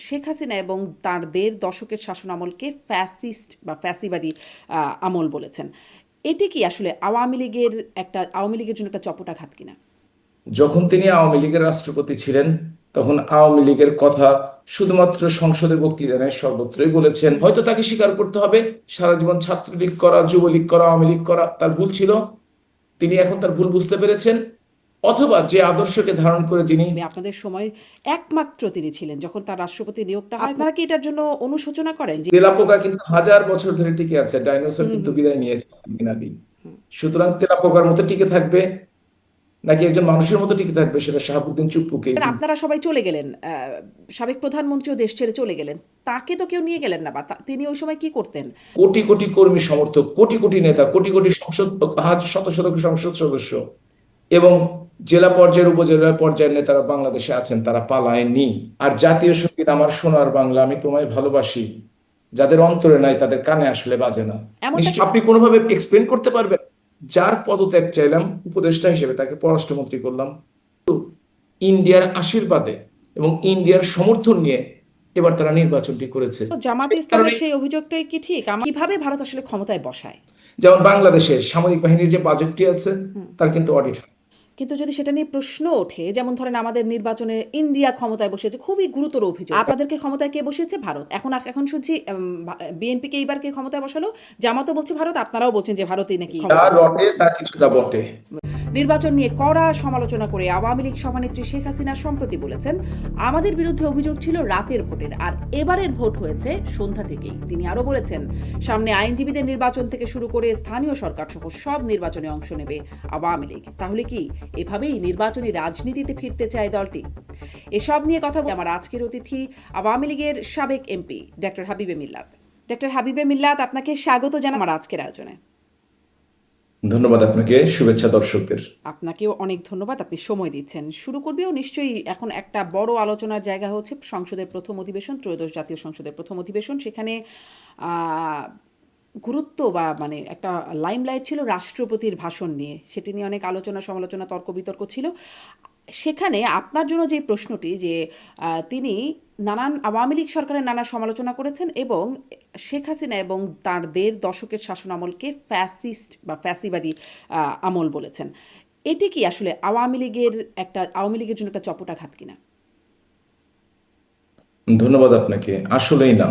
শেখ হাসিনা এবং তার ১.৫ দশকের শাসনামলকে ফ্যাসিস্ট বা ফ্যাসিবাদী আমল বলেছেন। এটি কি আসলে আওয়ামী লীগের জন্য একটা চপেটাঘাত কিনা? যখন তিনি আওয়ামী লীগের রাষ্ট্রপতি ছিলেন, তখন আওয়ামী লীগের কথা শুধুমাত্র সংসদের বক্তৃতা নয়, সর্বত্রই বলেছেন। হয়তো তাকে স্বীকার করতে হবে, সারা জীবন ছাত্রলীগ করা, যুবলীগ করা, আওয়ামী লীগ করা তার ভুল ছিল। তিনি এখন তার ভুল বুঝতে পেরেছেন। অথবা যে আদর্শকে ধারণ করে যিনি আপনাদের সময় একমাত্র তিনি ছিলেন যখন তার রাষ্ট্রপতি নিয়োগটা হয়। আপনারা কি এটার জন্য অনুশোচনা করেন যে তেলাপোকা কিন্তু হাজার বছর ধরে টিকে আছে, ডাইনোসর কিন্তু বিদায় নিয়েছে কিছুদিন আগেই। সুতরাং তেলাপোকার মতো টিকে থাকবে নাকি একজন মানুষের মতো টিকে থাকবে, সেটা শাহাবুদ্দিন চুপ্পুকেই। আপনারা সবাই চলে গেলেন, সাবেক প্রধানমন্ত্রীও দেশ ছেড়ে চলে গেলেন, তাকে তো কেউ নিয়ে গেলেন না, বা তিনি ওই সময় কি করতেন? কোটি কোটি কর্মী সমর্থক, কোটি কোটি নেতা, কোটি কোটি সংসদ, শত শত সংসদ সদস্য এবং জেলা পর্যায়ের উপজেলা পর্যায়ের নেতারা বাংলাদেশে আছেন, তারা পালায়নি। আর জাতীয় সঙ্গীত আমার সোনার বাংলা, আমি তোমায় ভালোবাসি, যাদের অন্তরে নাই তাদের কানে আসলে বাজে না। এমনটা নিশ্চয় আপনি কোনোভাবে এক্সপ্লেন করতে পারবেন? যার পদত্যাগ চাইলাম উপদেষ্টা হিসেবে, তাকে পররাষ্ট্রমন্ত্রী করলাম, ইন্ডিয়ার আশীর্বাদে এবং ইন্ডিয়ার সমর্থন নিয়ে এবার তারা নির্বাচনটি করেছে। জামাত সেই কারণে ইসলামের সেই অভিযোগটাই কি ঠিক? কিভাবে ভারত আসলে ক্ষমতায় বসায়? যেমন বাংলাদেশের সামরিক বাহিনীর যে বাজেটটি আছে, তার কিন্তু অডিট হয়। কিন্তু যদি সেটা নিয়ে প্রশ্ন ওঠে, যেমন ধরেন আমাদের নির্বাচনে ইন্ডিয়া ক্ষমতায় বসেছে, খুবই গুরুতর অভিযোগ। আপনাদেরকে ক্ষমতায় কে বসিয়েছে? ভারত। এখন শুনছি বিএনপিকে এইবার কে ক্ষমতায় বসালো? জামাতও বলছে ভারত, আপনারাও বলছেন যে ভারতই নাকি যা রটে তা কিছুটা বটে। নির্বাচন নিয়ে কড়া সমালোচনা করে আওয়ামী লীগ সভানেত্রী শেখ হাসিনা সম্প্রতি বলেছেন, আমাদের বিরুদ্ধে অভিযোগ ছিল রাতের ভোটের, আর এবারের ভোট হয়েছে সন্ধ্যা থেকেই। তিনি আরো বলেছেন, সামনে আইনজীবীদের নির্বাচন থেকে শুরু করে স্থানীয় সরকার সহ সব নির্বাচনে অংশ নেবে আওয়ামী লীগ। তাহলে কি এভাবেই নির্বাচনী রাজনীতিতে ফিরতে চায় দলটি? এসব নিয়ে কথা বলে আমার আজকের অতিথি আওয়ামী লীগের সাবেক এমপি ডক্টর হাবিবে মিল্লাত। ডক্টর হাবিবে মিল্লাত, আপনাকে স্বাগত জানাই আমার আজকের আয়োজনে। ধন্যবাদ আপনাকে, শুভেচ্ছা দর্শকদের। আপনাকেও অনেক ধন্যবাদ, আপনি সময় দিচ্ছেন। শুরু করবেও নিশ্চয়ই, এখন একটা বড় আলোচনার জায়গা হচ্ছে সংসদের প্রথম অধিবেশন, ত্রয়োদশ জাতীয় সংসদের প্রথম অধিবেশন। সেখানে গুরুত্ব বা মানে একটা লাইমলাইট ছিল রাষ্ট্রপতির ভাষণ নিয়ে, সেটি নিয়ে অনেক আলোচনা সমালোচনা তর্ক বিতর্ক ছিল। সেখানে আপনার জন্য যে প্রশ্নটি, যে তিনি আওয়ামী লীগ সরকারের নানা সমালোচনা করেছেন এবং শেখ হাসিনা এবং তার ১.৫ দশকের শাসনামলকে ফ্যাসিস্ট বা ফ্যাসিবাদী আমল বলেছেন। এটি কি আসলে আওয়ামী লীগের জন্য একটা চপেটাঘাত কিনা? ধন্যবাদ আপনাকে। আসলেই না,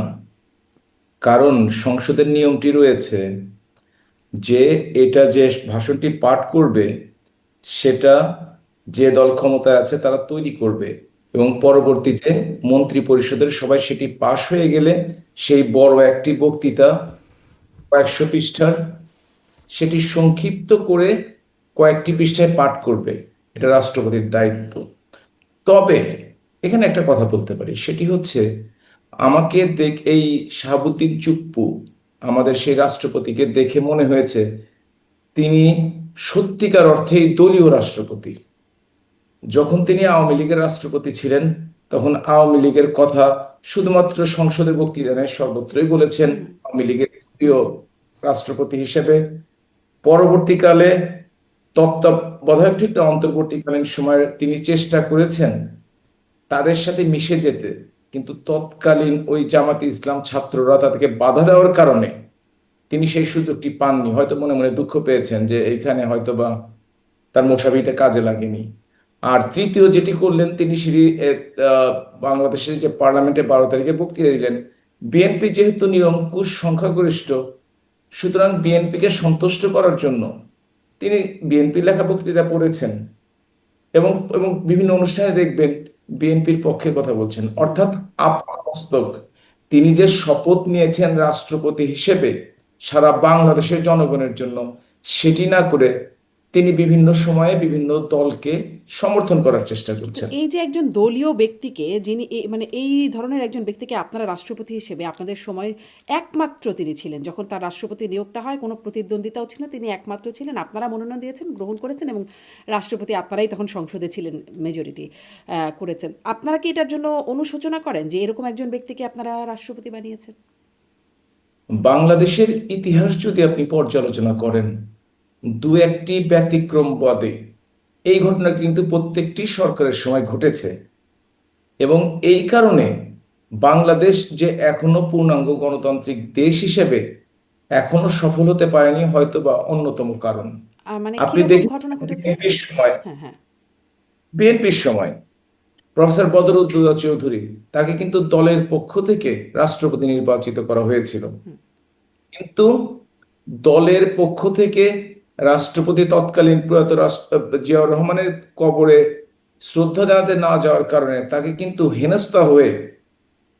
কারণ সংসদের নিয়মটি রয়েছে যে এটা যে ভাষণটি পাঠ করবে সেটা যে দল ক্ষমতায় আছে তারা তৈরি করবে, এবং পরবর্তীতে মন্ত্রী পরিষদের সবাই সেটি পাশ হয়ে গেলে সেই বড় একটি বক্তৃতা, কয়েকশো পৃষ্ঠার, সেটি সংক্ষিপ্ত করে কয়েকটি পৃষ্ঠায় পাঠ করবে। এটা রাষ্ট্রপতির দায়িত্ব। তবে এখানে একটা কথা বলতে পারি, সেটি হচ্ছে আমাকে এই শাহাবুদ্দিন চুপ্পু, আমাদের সেই রাষ্ট্রপতিকে দেখে মনে হয়েছে তিনি সত্যিকার অর্থেই দলীয় রাষ্ট্রপতি। যখন তিনি আওয়ামী লীগের রাষ্ট্রপতি ছিলেন, তখন আওয়ামী লীগের কথা শুধুমাত্র সংসদের বক্তৃতা নয়, সর্বত্রই বলেছেন আওয়ামী লীগের প্রিয় রাষ্ট্রপতি হিসেবে। পরবর্তীকালে তত্ত্বাবধায়ক ঠিক অন্তর্বর্তীকালীন সময়ে তিনি চেষ্টা করেছেন তাদের সাথে মিশে যেতে, কিন্তু তৎকালীন ওই জামাতে ইসলাম ছাত্ররা তাদেরকে বাধা দেওয়ার কারণে তিনি সেই সুযোগটি পাননি। হয়তো মনে মনে দুঃখ পেয়েছেন যে এইখানে হয়তো বা তার মশাবিটা কাজে লাগেনি। আর তৃতীয় যেটি করলেন, তিনি বাংলাদেশের যে পার্লামেন্টে 12 তারিখে বক্তৃতা দিলেন। বিএনপি যেহেতু নিরঙ্কুশ সংখ্যাগরিষ্ঠ, সুতরাং বিএনপিকে সন্তুষ্ট করার জন্য তিনি বিএনপি লেখা বক্তৃতা পড়েছেন এবং এবং বিভিন্ন অনুষ্ঠানে দেখবেন বিএনপির পক্ষে কথা বলছেন, অর্থাৎ আপামস্তক তিনি যে শপথ নিয়েছেন রাষ্ট্রপতি হিসেবে সারা বাংলাদেশের জনগণের জন্য, সেটি না করে তিনি বিভিন্ন সময়ে বিভিন্ন দলকে সমর্থন করার চেষ্টা করছেন। এই যে একজন দলীয় ব্যক্তিকে, যিনি মানে এই ধরনের একজন ব্যক্তিকে আপনারা রাষ্ট্রপতি হিসেবে আপনাদের সময় একমাত্র তিনি ছিলেন যখন তার রাষ্ট্রপতি নিয়োগটা হয়, কোনো প্রতিদ্বন্দ্বিতাও ছিল না, তিনি একমাত্র ছিলেন, আপনারা মনোনয়ন দিয়েছেন, গ্রহণ করেছেন এবং রাষ্ট্রপতি আপনারাই তখন সংসদে ছিলেন, মেজরিটি করেছেন। আপনারা কি এটার জন্য অনুশোচনা করেন যে এরকম একজন ব্যক্তিকে আপনারা রাষ্ট্রপতি বানিয়েছেন? বাংলাদেশের ইতিহাস যদি আপনি পর্যালোচনা করেন, দু একটি ব্যতিক্রম বাদে এই ঘটনা কিন্তু প্রত্যেকটি সরকারের সময় ঘটেছে। এবং এই কারণে বাংলাদেশ যে এখনো পূর্ণাঙ্গ গণতান্ত্রিক দেশ হিসেবে এখনো সফল হতে পারেনি হয়তো বা অন্যতম কারণ। মানে আপনি কিরকম দেখেছেন ঘটনা ঘটেছে? বিএনপির সময় হ্যাঁ, হ্যাঁ। বিএনপির সময় প্রফেসর বদরুদ্দোজা চৌধুরী তাকে কিন্তু দলের পক্ষ থেকে রাষ্ট্রপতি নির্বাচিত করা হয়েছিল, হুম, কিন্তু দলের পক্ষ থেকে রাষ্ট্রপতি তৎকালীন প্রয়াত জিয়াউর রহমানের কবরে শ্রদ্ধা জানাতে না যাওয়ার কারণে তাকে কিন্তু হেনস্থা হয়ে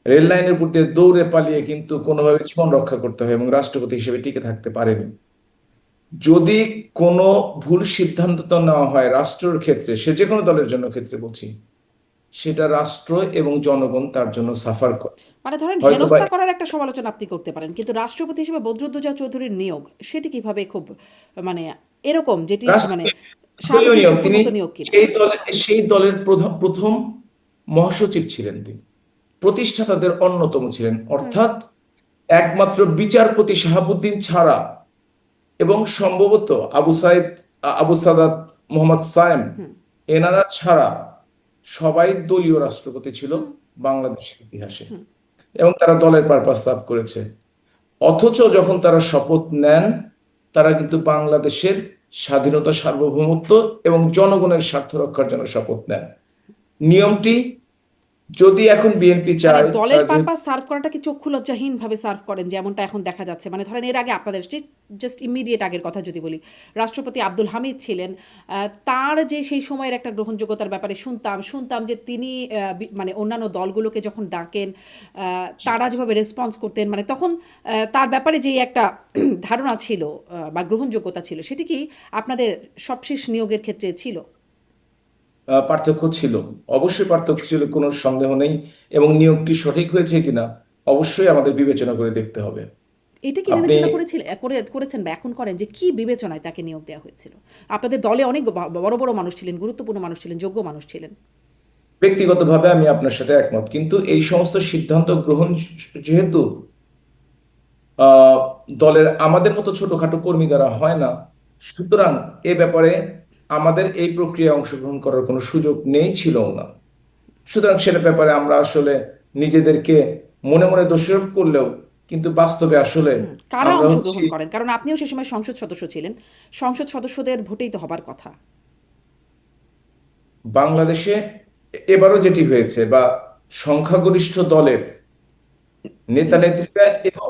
রেল লাইনের উপর দিয়ে দৌড়ে পালিয়ে কিন্তু কোনোভাবে জীবন রক্ষা করতে হয় এবং রাষ্ট্রপতি হিসেবে টিকে থাকতে পারেনি। যদি কোনো ভুল সিদ্ধান্ত নেওয়া হয় রাষ্ট্রের ক্ষেত্রে, সে যে কোনো দলের জন্য ক্ষেত্রে বলছি, সেটা রাষ্ট্র এবং জনগণ তার জন্য সাফার করে। মানে ধরেন হয়তোবা হেনস্থা করার একটা সমালোচনা আপনি করতে পারেন, কিন্তু রাষ্ট্রপতি হিসেবে বদরুদ্দোজা চৌধুরীর নিয়োগ সেটি কিভাবে খুব মানে এরকম যেটি মানে দলীয় স্বাভাবিক নিয়োগ, চুক্তির তিনি মতো নিয়োগ কিনা? সেই দলের প্রথম মহাসচিব ছিলেন, তিনি প্রতিষ্ঠাতাদের অন্যতম ছিলেন, হুম, অর্থাৎ একমাত্র বিচারপতি শাহাবুদ্দিন ছাড়া এবং সম্ভবত আবু সাদাত, মোহাম্মদ সায়েম, হুম, এনারা ছাড়া সবাই দলীয় রাষ্ট্রপতি ছিল হুম, বাংলাদেশের ইতিহাসে, হুম। এবং তারা দলের পারপাস সার্ভ করেছে। অথচ যখন তারা শপথ নেন, তারা কিন্তু বাংলাদেশের স্বাধীনতা, সার্বভৌমত্ব এবং জনগণের স্বার্থ রক্ষার জন্য শপথ নেন। নিয়মটি যদি এখন বিএনপি মানে চায়, দলের তারা যেহেতু পারপাস সার্ভ করাটা কি চক্ষু লজ্জাহীন ভাবে সার্ভ করেন যেমনটা এখন দেখা যাচ্ছে? মানে ধরেন এর আগে আপনাদের জাস্ট ইমিডিয়েট আগের কথা যদি বলি, রাষ্ট্রপতি আব্দুল হামিদ ছিলেন, তার যে সেই সময়ের একটা গ্রহণযোগ্যতার ব্যাপারে শুনতাম যে তিনি মানে অন্যান্য দলগুলোকে যখন ডাকেন তারা যেভাবে রেসপন্স করতেন, মানে তখন তার ব্যাপারে যেই একটা ধারণা ছিল বা গ্রহণযোগ্যতা ছিল, সেটি কি আপনাদের সবশেষ নিয়োগের ক্ষেত্রে ছিল? পার্থক্য ছিল, অবশ্যই পার্থক্য ছিল, কোনো সন্দেহ নেই। এবং নিয়োগটি সঠিক হয়েছে কিনা অবশ্যই আমাদের বিবেচনা করে দেখতে হবে। এটা কি আপনি বিবেচনা করেছেন বা এখন করেন যে কি বিবেচনায় তাকে নিয়োগ দেওয়া হয়েছিল? আপনাদের দলে অনেক বড় বড় মানুষ ছিলেন, গুরুত্বপূর্ণ মানুষ ছিলেন, যোগ্য মানুষ ছিলেন। ব্যক্তিগতভাবে আমি আপনার সাথে একমত, কিন্তু এই সমস্ত সিদ্ধান্ত গ্রহণ যেহেতু আহ, দলের আমাদের মতো ছোটখাটো কর্মী দ্বারা হয় না, সুতরাং এ ব্যাপারে আমাদের এই প্রক্রিয়ায় অংশগ্রহণ করার কোনো সুযোগ নেই, ছিল না। সুতরাং সেটার ব্যাপারে আমরা আসলে নিজেদেরকে মনে মনে দোষারোপ করলেও কিন্তু বাস্তবে আসলে হুম, কারা আমরা হচ্ছি অংশগ্রহণ করেন? কারণ আপনিও সে সময় সংসদ সদস্য ছিলেন। সংসদ সদস্যদের ভোটেই তো হবার কথা। বাংলাদেশে এবারও যেটি হয়েছে, বা সংখ্যাগরিষ্ঠ দলের নেতা নেত্রীরা এবং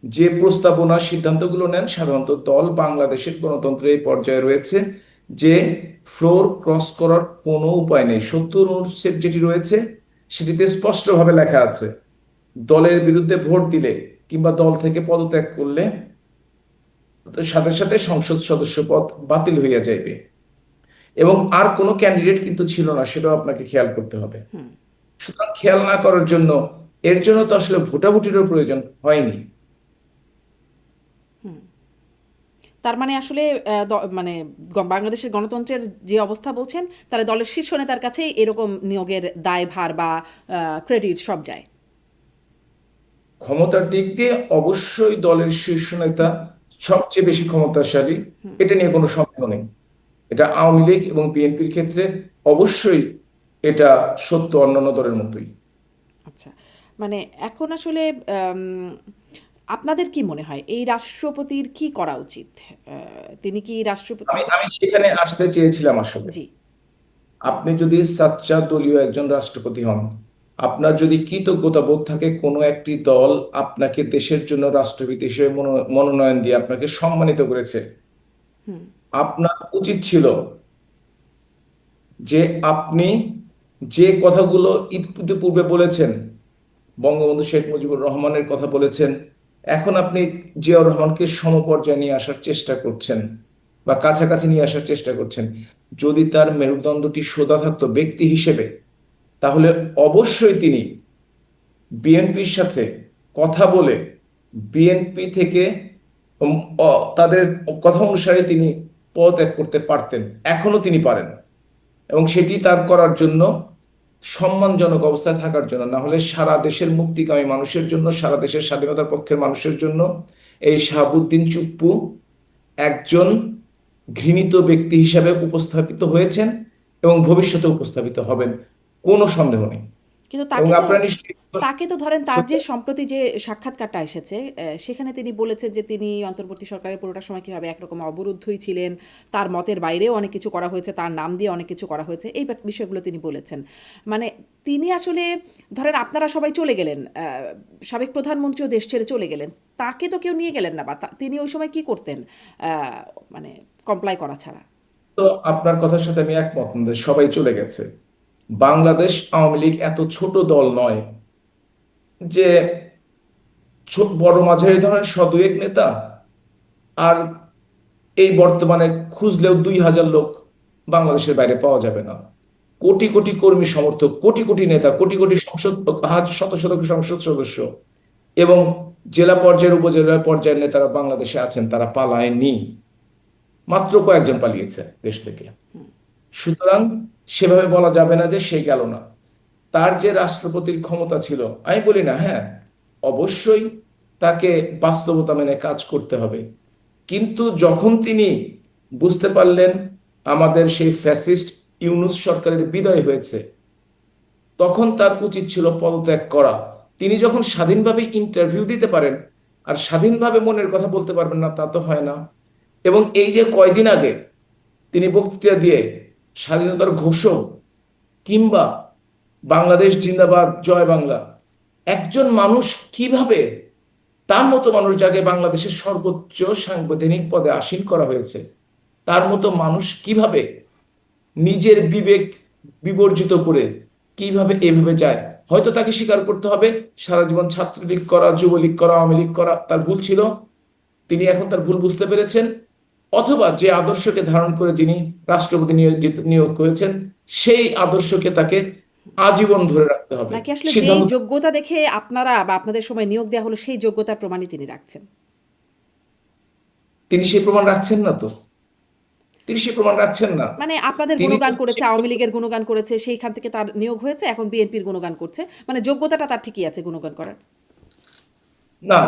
যে প্রস্তাবনা সিদ্ধান্তগুলো নেন, সাধারণত দল বাংলাদেশের গণতন্ত্রের এই পর্যায়ে রয়েছে যে ফ্লোর ক্রস করার কোনো উপায় নেই। 70 অনুচ্ছেদ যেটি রয়েছে সেটিতে স্পষ্টভাবে লেখা আছে, দলের বিরুদ্ধে ভোট দিলে কিংবা দল থেকে পদত্যাগ করলে তো সাথে সাথে সংসদ সদস্য পদ বাতিল হইয়া যাইবে। এবং আর কোনো ক্যান্ডিডেট কিন্তু ছিল না, সেটাও আপনাকে খেয়াল করতে হবে। হুম, সুতরাং খেয়াল না করার জন্য, এর জন্য তো আসলে ভোটাভুটিরও প্রয়োজন হয়নি। হুম। তার মানে আসলে মানে বাংলাদেশের গণতন্ত্রের যে অবস্থা বলছেন, তাহলে দলের শীর্ষ নেতার কাছেই এরকম নিয়োগের দায়ভার বা ক্রেডিট সব যায়। ক্ষমতার দিক দিয়ে অবশ্যই দলের শীর্ষ নেতা সবচেয়ে বেশি ক্ষমতাশালী, এটা নিয়ে কোনো সন্দেহ নেই। এটা আওয়ামী লীগ এবং বিএনপির ক্ষেত্রে অবশ্যই এটা সত্য, অন্যান্য দলের মতোই। আচ্ছা, মানে এখন আসলে আপনাদের কি মনে হয় এই রাষ্ট্রপতির কি করা উচিত? তিনি কি রাষ্ট্রপতি? আমি আমি সেখানে আসতে চেয়েছিলাম আসলে। জি। আপনি যদি সাচ্চা দলীয় একজন রাষ্ট্রপতি হন, আপনার যদি কৃতজ্ঞতা বোধ থাকে, কোনো একটি দল আপনাকে দেশের জন্য রাষ্ট্রপতি হিসেবে মনোনয়ন দিয়ে আপনাকে সম্মানিত করেছে, হুম, আপনার উচিত ছিল যে আপনি যে কথাগুলো ইতিপূর্বে বলেছেন, বঙ্গবন্ধু শেখ মুজিবুর রহমানের কথা বলেছেন, এখন আপনি জিয়াউর রহমানকে সমপর্যায়ে নিয়ে আসার চেষ্টা করছেন বা কাছাকাছি নিয়ে আসার চেষ্টা করছেন। যদি তার মেরুদণ্ডটি সোজা থাকতো ব্যক্তি হিসেবে, তাহলে অবশ্যই তিনি বিএনপির সাথে কথা বলে বিএনপি থেকে উম, তাদের কথা অনুসারে তিনি পদত্যাগ করতে পারতেন, এখনো তিনি পারেন। এবং সেটি তার করার জন্য, সম্মানজনক অবস্থায় থাকার জন্য, না হলে সারা দেশের মুক্তিকামী মানুষের জন্য, সারা দেশের স্বাধীনতার পক্ষের মানুষের জন্য এই শাহাবুদ্দিন চুপ্পু একজন ঘৃণিত ব্যক্তি হিসাবে উপস্থাপিত হয়েছেন এবং ভবিষ্যতে উপস্থাপিত হবেন, কোনো সন্দেহ নেই। কিন্তু এবং আপনারা নিশ্চয়ই তাকে তো ধরেন তার যে সম্প্রতি যে সাক্ষাৎকারটা এসেছে সেখানে তিনি বলেছেন যে তিনি অন্তর্বর্তী সরকারের পুরোটা সময় কিভাবে একরকম অবরুদ্ধই ছিলেন, তার মতের বাইরেও অনেক কিছু করা হয়েছে, তার নাম দিয়ে অনেক কিছু করা হয়েছে, এই বিষয়গুলো তিনি বলেছেন। মানে তিনি আসলে ধরেন আপনারা সবাই চলে গেলেন, সাবেক প্রধানমন্ত্রীও দেশ ছেড়ে চলে গেলেন, তাকে তো কেউ নিয়ে গেলেন না, বা তিনি ওই সময় কি করতেন মানে কমপ্লাই করা ছাড়া? তো আপনার কথার সাথে আমি একমত না যে সবাই চলে গেছে। বাংলাদেশ আওয়ামী লীগ এত ছোট দল নয় যে বড় মাঝারি ধরনের এক নেতা আর এই বর্তমানে খুঁজলেও 2000 লোক বাংলাদেশের বাইরে পাওয়া যাবে না। কোটি কোটি কর্মী সমর্থক, কোটি কোটি নেতা, কোটি কোটি সংসদ, শত শত সংসদ সদস্য এবং জেলা পর্যায়ের উপজেলা পর্যায়ের নেতারা বাংলাদেশে আছেন, তারা পালায়নি। মাত্র কয়েকজন পালিয়েছে দেশ থেকে। সুতরাং সেভাবে বলা যাবে না যে সে গেল না। তার যে রাষ্ট্রপতির ক্ষমতা ছিল, আমি বলি না, হ্যাঁ অবশ্যই তাকে বাস্তবতা মেনে কাজ করতে হবে, কিন্তু যখন তিনি বুঝতে পারলেন আমাদের সেই ফ্যাসিস্ট ইউনূস সরকারের বিদায় হয়েছে, তখন তার উচিত ছিল পদত্যাগ করা। তিনি যখন স্বাধীনভাবে ইন্টারভিউ দিতে পারেন আর স্বাধীনভাবে মনের কথা বলতে পারবেন না, তা তো হয় না। এবং এই যে কয়দিন আগে তিনি বক্তৃতা দিয়ে স্বাধীনতার ঘোষক কিংবা বাংলাদেশ জিন্দাবাদ জয় বাংলা, একজন মানুষ কিভাবে, তার মতো মানুষ যাকে বাংলাদেশের সর্বোচ্চ সাংবিধানিক পদে আসীন করা হয়েছে, তার মতো মানুষ কিভাবে নিজের বিবেক বিবর্জিত করে কিভাবে এভাবে যায়? হয়তো তাকে স্বীকার করতে হবে সারা জীবন ছাত্রলীগ করা, যুবলীগ করা, আওয়ামী লীগ করা তার ভুল ছিল, তিনি এখন তার ভুল বুঝতে পেরেছেন। অথবা যে আদর্শকে ধারণ করে যিনি রাষ্ট্রপতি নিয়োগ করেছেন, সেই আদর্শকে তাকে আজীবন ধরে রাখতে হবে। নাকি আসলে যে সিদ্ধান্ত যোগ্যতা দেখে আপনারা বা আপনাদের সময় নিয়োগ দেওয়া হলো সেই যোগ্যতার প্রমাণই তিনি রাখছেন? তিনি সেই প্রমাণ রাখছেন না। তো তিনি সেই প্রমাণ রাখছেন না। মানে আপনাদের তিনি গুণগান করেছে, আওয়ামী লীগের গুণগান করেছে, সেইখান থেকে তার নিয়োগ হয়েছে, এখন বিএনপির গুণগান করছে, মানে যোগ্যতাটা তার ঠিকই আছে গুণগান করার। না,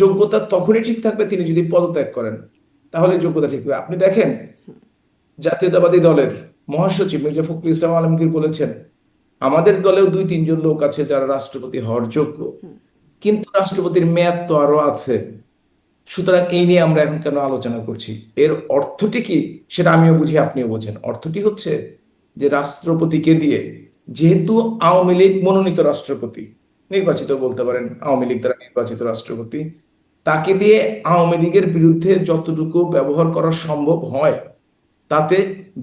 যোগ্যতা তখনই ঠিক থাকবে তিনি যদি পদত্যাগ করেন, তাহলে যোগ্যতা ঠিক থাকবে। আপনি দেখেন জাতীয়তাবাদী দলের মহাসচিব মির্জা ফখরুল ইসলাম আলমগীর বলেছেন আমাদের দলেও 2-3 জন লোক আছে যারা রাষ্ট্রপতি হওয়ার যোগ্য, কিন্তু রাষ্ট্রপতির মেয়াদ তো আরো আছে। সুতরাং এই নিয়ে আমরা এখন কেন আলোচনা করছি? এর অর্থটি কি সেটা আমিও বুঝি, আপনিও বোঝেন। অর্থটি হচ্ছে যে রাষ্ট্রপতিকে দিয়ে, যেহেতু আওয়ামী লীগ মনোনীত রাষ্ট্রপতি, নির্বাচিত বলতে পারেন, আওয়ামী লীগ দ্বারা নির্বাচিত রাষ্ট্রপতি, তাকে দিয়ে আওয়ামী লীগের বিরুদ্ধে যতটুকু ব্যবহার করা সম্ভব হয়, তাতে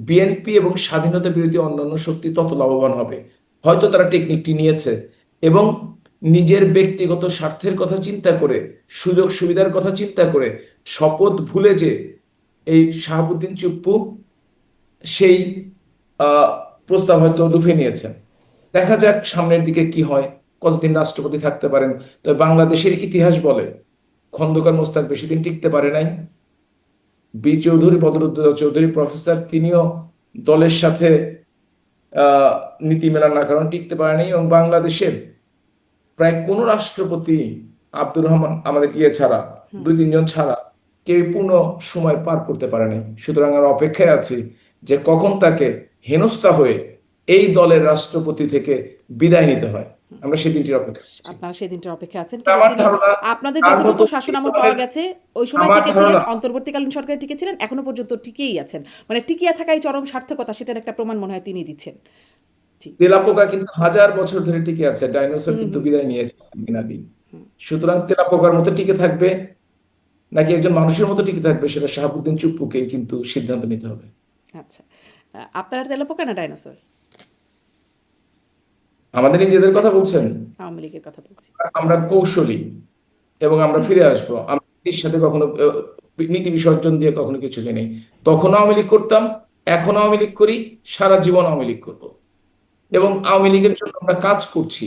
বিএনপি এবং স্বাধীনতা বিরোধী অন্যান্য শক্তি তত লাভবান হবে। হয়তো তারা টেকনিকটি নিয়েছে এবং নিজের ব্যক্তিগত স্বার্থের কথা চিন্তা করে, সুযোগ সুবিধার কথা চিন্তা করে, শপথ ভুলে যে এই শাহাবুদ্দিন চুপ্পু সেই প্রস্তাব হয়তো লুফে নিয়েছেন। দেখা যাক সামনের দিকে কি হয়, কতদিন রাষ্ট্রপতি থাকতে পারেন। তবে বাংলাদেশের ইতিহাস বলে খন্দকার মোস্তাক বেশি দিন টিকতে পারে নাই। বি চৌধুরী, বদরুদ্দোজা চৌধুরী প্রফেসর, তিনিও দলের সাথে নীতি মেলার না কারণ টিকতে পারেনি। এবং বাংলাদেশের প্রায় কোনো রাষ্ট্রপতি, আব্দুর রহমান আমাদের ছাড়া, 2-3 জন ছাড়া, কেউ পূর্ণ সময় পার করতে পারেনি। সুতরাং আমরা অপেক্ষায় আছি যে কখন তাকে হেনস্থা হয়ে এই দলের রাষ্ট্রপতি থেকে বিদায় নিতে হয়। আমরা সেদিনটির অপেক্ষা করছি। আপনারা সেই দিনটার অপেক্ষা আছেন। আমার ধারণা আপনাদের তার যতটুকু মতো শাসনামল পাওয়া গেছে ওই সময় আমার টিকেছিলেন, ধারণা অন্তর্বর্তীকালীন সরকারে টিকেছিলেন, এখনো পর্যন্ত টিকেই আছেন। মানে টিকিয়ে থাকাই চরম সার্থকতা, সেটার একটা প্রমাণ মনে হয় তিনি দিচ্ছেন। জি। তেলাপোকা কিন্তু 1000 বছর ধরে টিকে আছে, ডাইনোসর কিন্তু বিদায় নিয়েছে কিছুদিন আগেই। সুতরাং তেলাপোকার মতো টিকে থাকবে নাকি একজন মানুষের মতো টিকে থাকবে, সেটা শাহাবুদ্দিন চুপ্পুকে কিন্তু সিদ্ধান্ত নিতে হবে। আচ্ছা, আপনারা তেলাপোকা না ডাইনোসর? আমাদের নিজেদের কথা বলছেন? আওয়ামী লীগের কথা বলছি। আমরা কৌশলী এবং আমরা ফিরে আসবো। আমরা নীতির সাথে কখনো নীতি বিসর্জন দিয়ে কখনো কিছু নেই। তখন আওয়ামী লীগ করতাম, এখন আওয়ামী লীগ করি, সারা জীবন আওয়ামী লীগ করবো। এবং আওয়ামী লীগের জন্য আমরা কাজ করছি,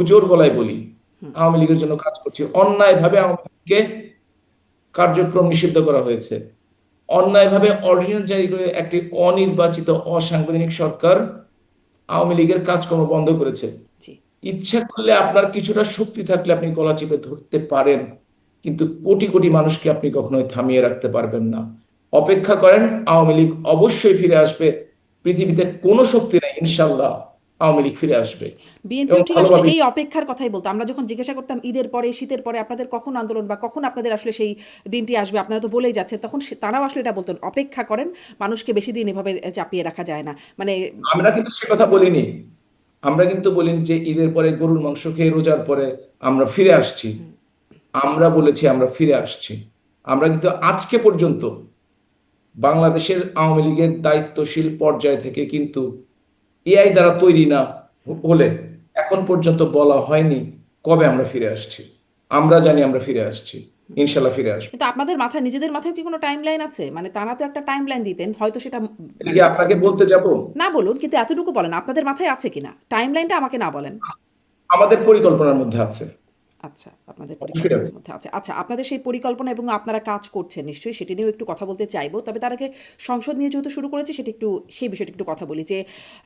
জোর গলায় বলি আওয়ামী লীগের জন্য কাজ করছি। অন্যায়ভাবে আওয়ামী লীগকে কার্যক্রম নিষিদ্ধ করা হয়েছে, অন্যায়ভাবে অর্ডিন্যান্স জারি করে একটি অনির্বাচিত অসাংবিধানিক সরকার আওয়ামী লীগের কাজকর্ম বন্ধ করেছে। ইচ্ছা করলে আপনার কিছুটা শক্তি থাকলে আপনি গলা চেপে ধরতে পারেন, কিন্তু কোটি কোটি মানুষকে আপনি কখনোই থামিয়ে রাখতে পারবেন না। অপেক্ষা করেন, আওয়ামী লীগ অবশ্যই ফিরে আসবে। পৃথিবীতে কোনো শক্তি নেই ইনশাল্লাহ আওয়ামী লীগ ফিরে আসবে বিএনপি এবং ঠিক আসলে ভালোভাবে। এই অপেক্ষার কথাই বলতো। আমরা যখন জিজ্ঞাসা করতাম ঈদের পরে, শীতের পরে আপনাদের কখন আন্দোলন বা কখন আপনাদের আসলে সেই দিনটি আসবে, আপনারা তো বলেই যাচ্ছেন, তখন তারাও আসলে এটা বলতেন, অপেক্ষা করেন, মানুষকে বেশি দিন এভাবে চাপিয়ে রাখা যায় না। মানে আমরা কিন্তু সে কথা বলিনি। আমরা কিন্তু বলিনি যে ঈদের পরে গরুর মাংস খেয়ে রোজার পরে আমরা ফিরে আসছি। আমরা বলেছি আমরা ফিরে আসছি। আমরা কিন্তু আজকে পর্যন্ত বাংলাদেশের আওয়ামী লীগের দায়িত্বশীল পর্যায় থেকে কিন্তু এআই দ্বারা তৈরি না হলে এখন পর্যন্ত বলা হয়নি কবে আমরা ফিরে আসছি। আমরা জানি আমরা ফিরে আসছি, ইনশাল্লাহ ফিরে আসবো। কিন্তু আপনাদের মাথায়, নিজেদের মাথায় কি কোনো টাইমলাইন আছে? মানে তারা তো একটা টাইমলাইন দিতেন, হয়তো সেটা এটা কি মানে আপনাকে বলতে যাব? না বলুন, কিন্তু এতটুকু বলেন আপনাদের মাথায় আছে কিনা, টাইমলাইনটা আমাকে না বলেন। আমাদের পরিকল্পনার মধ্যে আছে, আচ্ছা, আপনাদের অবশ্যই পরিকল্পনার আছে। মধ্যে আছে। আচ্ছা, আপনাদের সেই পরিকল্পনা এবং আপনারা কাজ করছেন নিশ্চয়ই, সেটি নিয়েও একটু কথা বলতে চাইবো। তবে তার আগে সংসদ নিয়ে যেহেতু শুরু করেছি, সেটা একটু, সেই বিষয়টা একটু কথা বলি যে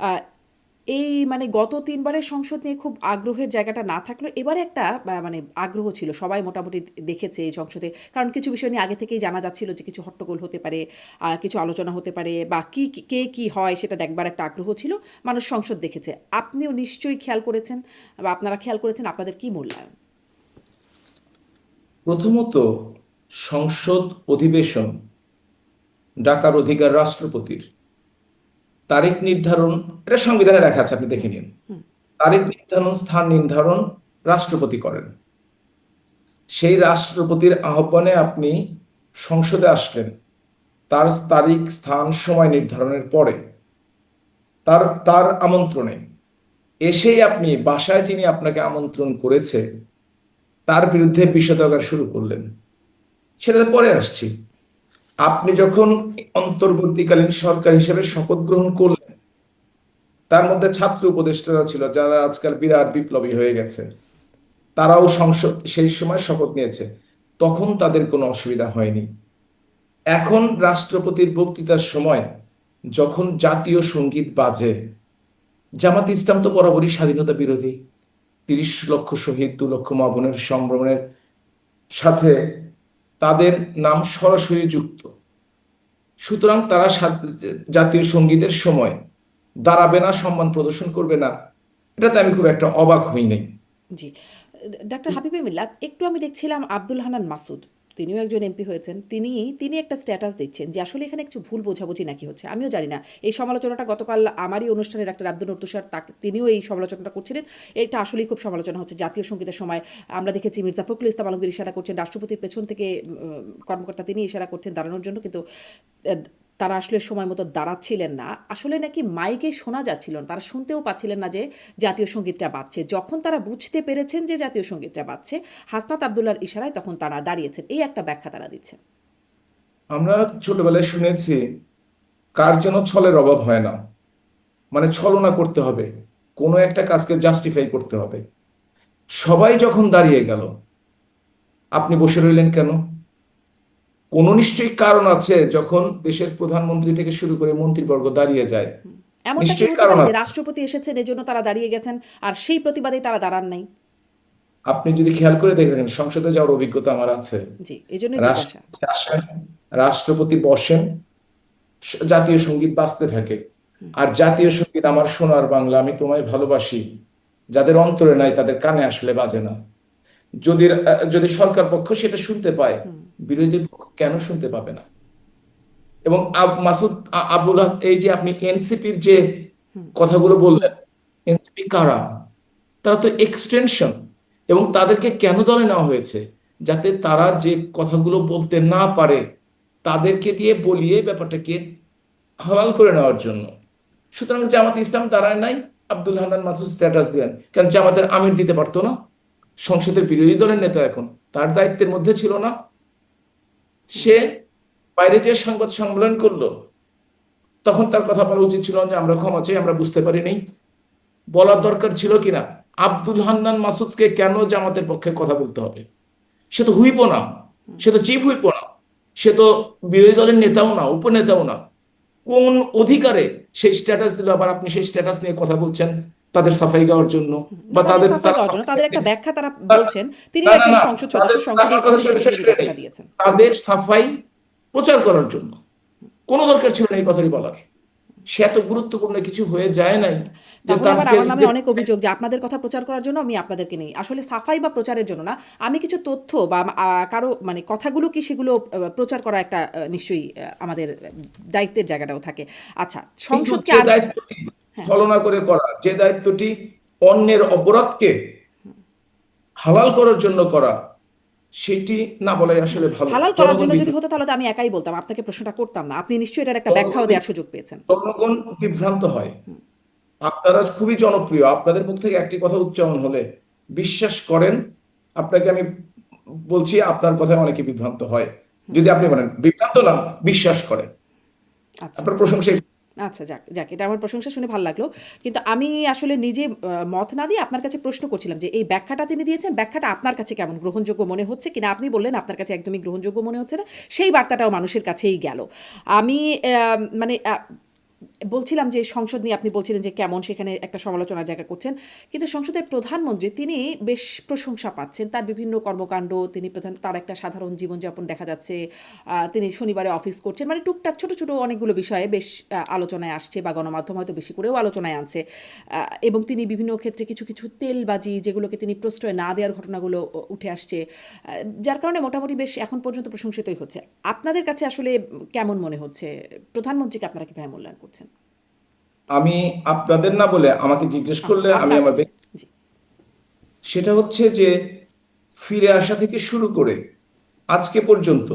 আহ, এই মানে গত 3বারের সংসদ নিয়ে খুব আগ্রহের জায়গাটা না থাকলেও এবারে একটা মানে আগ্রহ ছিল, সবাই মোটামুটি দেখেছে এই সংসদে, কারণ কিছু বিষয় নিয়ে আগে থেকেই জানা যাচ্ছিল যে কিছু হট্টগোল হতে পারে, কিছু আলোচনা হতে পারে, বা কে কি হয় সেটা দেখবার একটা আগ্রহ ছিল, মানুষ সংসদ দেখেছে। আপনিও নিশ্চয়ই খেয়াল করেছেন, বা আপনারা খেয়াল করেছেন, আপনাদের কি মূল্যায়ন? প্রথমত, সংসদ অধিবেশন ডাকার অধিকার রাষ্ট্রপতির। তারিখ নির্ধারণ, এটা সংবিধানে লেখা আছে, আপনি দেখে নিন। তারিখ নির্ধারণ, স্থান নির্ধারণ রাষ্ট্রপতি করেন। সেই রাষ্ট্রপতির আহ্বানে আপনি সংসদে আসলেন, তার তারিখ, স্থান, সময় নির্ধারণের পরে, তার তার আমন্ত্রণে এসেই আপনি বাসায় যিনি আপনাকে আমন্ত্রণ করেছে তার বিরুদ্ধে বিষোদগার শুরু করলেন। সেটাতে পরে আসছি। আপনি যখন অন্তর্বর্তীকালীন সরকার হিসেবে শপথ গ্রহণ করলেন, তার মধ্যে ছাত্র উপদেষ্টারা ছিল যারা আজকাল বিরাট বিপ্লবী হয়ে গেছে, তারাও সংসদ সেই সময় শপথ নিয়েছে, তখন তাদের কোনো অসুবিধা হয়নি। এখন রাষ্ট্রপতির বক্তৃতার সময় যখন জাতীয় সঙ্গীত বাজে, জামাত ইসলাম তো বরাবরই স্বাধীনতা বিরোধী। 30 লক্ষ শহীদ, 2 লক্ষ মা বোনের সংগ্রামের সাথে তাদের নাম সরাসরি যুক্ত। সুতরাং তারা জাতীয় সঙ্গীতের সময় দাঁড়াবে না, সম্মান প্রদর্শন করবে না, এটাতে আমি খুব একটা অবাক হই নাই। জি, ডাক্তার হাবিবে মিল্লাত, একটু আমি দেখছিলাম আব্দুল হান্নান মাসুদ, তিনিও একজন এমপি হয়েছেন, তিনি একটা স্ট্যাটাস দিচ্ছেন যে আসলে এখানে একটু ভুল বোঝাবুঝি নাকি হচ্ছে, আমিও জানি না। এই সমালোচনাটা গতকাল আমারই অনুষ্ঠানে ডাক্তার আব্দুল নূর তুষার, তিনিও এই সমালোচনাটা করছিলেন। এটা আসলেই খুব সমালোচনা হচ্ছে। জাতীয় সঙ্গীতের সময় আমরা দেখেছি মির্জা ফখরুল ইসলাম আলমগীর ইশারা করছেন, রাষ্ট্রপতির পেছন থেকে কর্মকর্তা তিনি ইশারা করছেন দাঁড়ানোর জন্য, কিন্তু আহ, তারা আসলে সময় মতো দাঁড়াচ্ছিলেন না। আসলে নাকি মাইকে শোনা যাচ্ছিল না, তারা শুনতেও পাচ্ছিলেন না যে জাতীয় সঙ্গীতটা বাজছে। যখন তারা বুঝতে পেরেছেন যে জাতীয় সঙ্গীতটা বাজছে, হাসনাত আবদুল্লাহর ইশারায় তখন তারা দাঁড়িয়েছেন। এই একটা ব্যাখ্যা তারা দিচ্ছেন। আমরা ছোটবেলায় শুনেছি কার জন্য ছলের অভাব হয় না, মানে ছলনা করতে হবে, কোনো একটা কাজকে জাস্টিফাই করতে হবে। সবাই যখন দাঁড়িয়ে গেল, আপনি বসে রইলেন কেন? কোনো নিশ্চয়ই কারণ আছে। যখন দেশের প্রধানমন্ত্রী থেকে শুরু করে মন্ত্রীবর্গ দাঁড়িয়ে যায়, এমনটা কি নিশ্চয়ই হতে কারণ পারে যে আছে। রাষ্ট্রপতি এসেছেন এজন্য তারা দাঁড়িয়ে গেছেন, আর সেই প্রতিবাদেই তারা দাঁড়ান নাই? আপনি যদি খেয়াল করে দেখেন, সংসদে যাওয়ার অভিজ্ঞতা আমার আছে। জি, এজন্যই জিজ্ঞাসা। রাষ্ট্রপতি আসেন, রাষ্ট্রপতি বসেন, জাতীয় সঙ্গীত বাজতে থাকে। আর জাতীয় সঙ্গীত আমার সোনার বাংলা, আমি তোমায় ভালোবাসি, যাদের অন্তরে নাই তাদের কানে আসলে বাজে না। যদি যদি সরকার পক্ষ সেটা শুনতে পায়, বিরোধী পক্ষ কেন শুনতে পাবে না? এবং মাসুদ আবুল এই যে আপনি এনসিপির যে কথাগুলো বললেন, এনসিপি কারা? তারা তো এক্সটেনশন। এবং তাদেরকে কেন দলে নেওয়া হয়েছে? যাতে তারা যে কথাগুলো বলতে না পারে তাদেরকে দিয়ে বলিয়ে ব্যাপারটাকে হালাল করে নেওয়ার জন্য। সুতরাং জামাত ইসলাম দাঁড়ায় নাই, আব্দুল হান্নান মাসুদ স্ট্যাটাস দিলেন কেন? জামাতের আমির দিতে পারতো না? সংসদের বিরোধী দলের নেতা, এখন তার দায়িত্বের মধ্যে ছিল না? সে বাইরে যে সংবাদ সম্মেলন করলো, তখন তার কথা বলা উচিত ছিল যে আমরা ক্ষমা চাই, আমরা বুঝতে পারি নাই। বলার দরকার ছিল কিনা আব্দুল হান্নান মাসুদকে কেন জামাতের পক্ষে কথা বলতে হবে? সে তো হুইপও না, সে তো চিফ হুইপও না, সে তো বিরোধী দলের নেতাও না, উপনেতাও না। কোন অধিকারে সেই স্ট্যাটাস দিল? আবার আপনি সেই স্ট্যাটাস নিয়ে কথা বলছেন তাদের সাফাই গাওয়ার জন্য, না, বা তাদের তাদের সাফাই গাওয়ার জন্য তাদের একটা ব্যাখ্যা তারা বলছেন। না তিনিও না একজন না, সংসদ সদস্য, তাদের সংসদে কথা তিনি শেষ তিনি করে নেই। ব্যাখ্যাটা দিয়েছেন। তাদের সাফাই প্রচার করার জন্য কোনো দরকার ছিল না এই কথাটি বলার। সে এত গুরুত্বপূর্ণ কিছু হয়ে যায় নাই যে তাহলে তার আবার আমার নামে ফেসবুকে। অনেক অভিযোগ যে আপনাদের কথা প্রচার করার জন্য আমি আপনাদেরকে নেই। আসলে সাফাই বা প্রচারের জন্য না। আমি কিছু তথ্য বা কারো মানে কথাগুলো কি সেগুলো প্রচার করা একটা নিশ্চয়ই আমাদের দায়িত্বের জায়গাটাও থাকে। আচ্ছা, কিন্তু সংসদকে যে আর দায়িত্বটি হ্যাঁ, ছলনা করে করা, যে দায়িত্বটি অন্যের অপরাধকে হালাল করার জন্য করা, সেটি না বলাই না, আসলে ভালো। হালাল করার জনগণ জন্য যদি বিদ্রোহী, হতো তাহলে তো আমি একাই বলতাম। আপনাকে প্রশ্নটা করতাম না। আপনি নিশ্চয়ই এটার একটা জনগণ ব্যাখ্যাও দেওয়ার সুযোগ পেয়েছেন। জনগণ বিভ্রান্ত হয়। আপনারা খুবই জনপ্রিয়, আপনাদের মুখ থেকে একটি কথা উচ্চারণ হলে বিশ্বাস করেন, আপনাকে আমি বলছি আপনার কথায় অনেকে বিভ্রান্ত হয়। যদি আপনি বলেন বিভ্রান্ত না, বিশ্বাস করেন, আচ্ছা। আপনার প্রশংসা। আচ্ছা, যাক, যাক, এটা আমার প্রশংসা শুনে ভালো লাগলো। কিন্তু আমি আসলে নিজে মত না দিয়ে আপনার কাছে প্রশ্ন করছিলাম যে এই ব্যাখ্যাটা তিনি দিয়েছেন, ব্যাখ্যাটা আপনার কাছে কেমন গ্রহণযোগ্য মনে হচ্ছে কিনা? আপনি বললেন আপনার কাছে একদমই গ্রহণযোগ্য মনে হচ্ছে না। সেই বার্তাটাও মানুষের কাছেই গেল। আমি মানে বলছিলাম যে সংসদ নিয়ে আপনি বলছিলেন যে কেমন সেখানে একটা সমালোচনার জায়গা করছেন। কিন্তু সংসদের প্রধানমন্ত্রী তিনি বেশ প্রশংসা পাচ্ছেন। তার বিভিন্ন কর্মকাণ্ড, তিনি তার একটা সাধারণ জীবনযাপন দেখা যাচ্ছে। তিনি শনিবারে অফিস করছেন। মানে টুকটাক ছোট, ছোট অনেকগুলো বিষয়ে বেশ আলোচনায় আসছে বা গণমাধ্যম হয়তো বেশি করেও আলোচনায় আনছে। এবং তিনি বিভিন্ন ক্ষেত্রে কিছু, কিছু তেলবাজি যেগুলোকে তিনি প্রশ্রয় না দেওয়ার ঘটনাগুলো উঠে আসছে। যার কারণে মোটামুটি বেশ এখন পর্যন্ত প্রশংসিতই হচ্ছে। আপনাদের কাছে আসলে কেমন মনে হচ্ছে? প্রধানমন্ত্রীকে আপনারা কিভাবে মূল্যায়ন করছেন? আমি আপনাদের না বলে আমাকে জিজ্ঞেস আচ্ছা, করলে আমি আপনার আমার কাছে। জি। সেটা হচ্ছে যে ফিরে আসা থেকে শুরু করে আজকে পর্যন্ত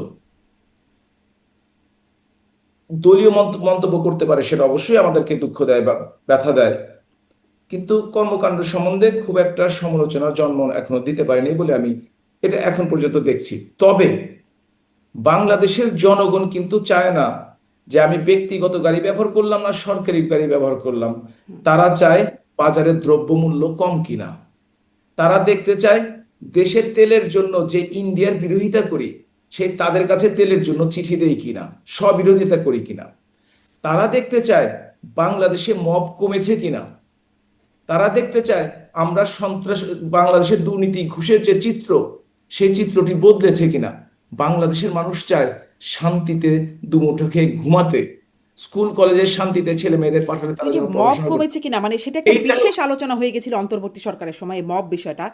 দলীয় মন্তব্য করতে পারে, সেটা অবশ্যই আমাদেরকে দুঃখ দেয় বা ব্যথা দেয়, কিন্তু কর্মকাণ্ড সম্বন্ধে খুব একটা সমালোচনার জন্ম এখনো দিতে পারেনি বলে আমি এটা এখন পর্যন্ত দেখছি। তবে বাংলাদেশের জনগণ কিন্তু চায় না যে আমি ব্যক্তিগত গাড়ি ব্যবহার করলাম না সরকারি গাড়ি ব্যবহার করলাম, তারা চায় বাজারে দ্রব্যমূল্য কম কিনা। তারা দেখতে চায় দেশের তেলের জন্য যে ইন্ডিয়ার বিরোধিতা করি, সেই তাদের কাছে তেলের জন্য চিঠি দেই কিনা, স্ববিরোধিতা করি কিনা। তারা দেখতে চায় বাংলাদেশে মব কমেছে কিনা। তারা দেখতে চায় আমরা সন্ত্রাস, বাংলাদেশের দুর্নীতি ঘুষের যে চিত্র, সেই চিত্রটি বদলেছে কিনা। বাংলাদেশের মানুষ চায় শান্তিতে দুমুঠো খেয়ে ঘুমাতে, স্কুল কলেজে শান্তিতে ছেলে মেয়েদের পাঠালে এই তারা যে যেন মব পড়াশোনা করতে। কমেছে কিনা মানে সেটা একটা এইটা বিশেষ হচ্ছে, আলোচনা হয়ে গেছিল অন্তর্বর্তী সরকারের সময় মব বিষয়টা।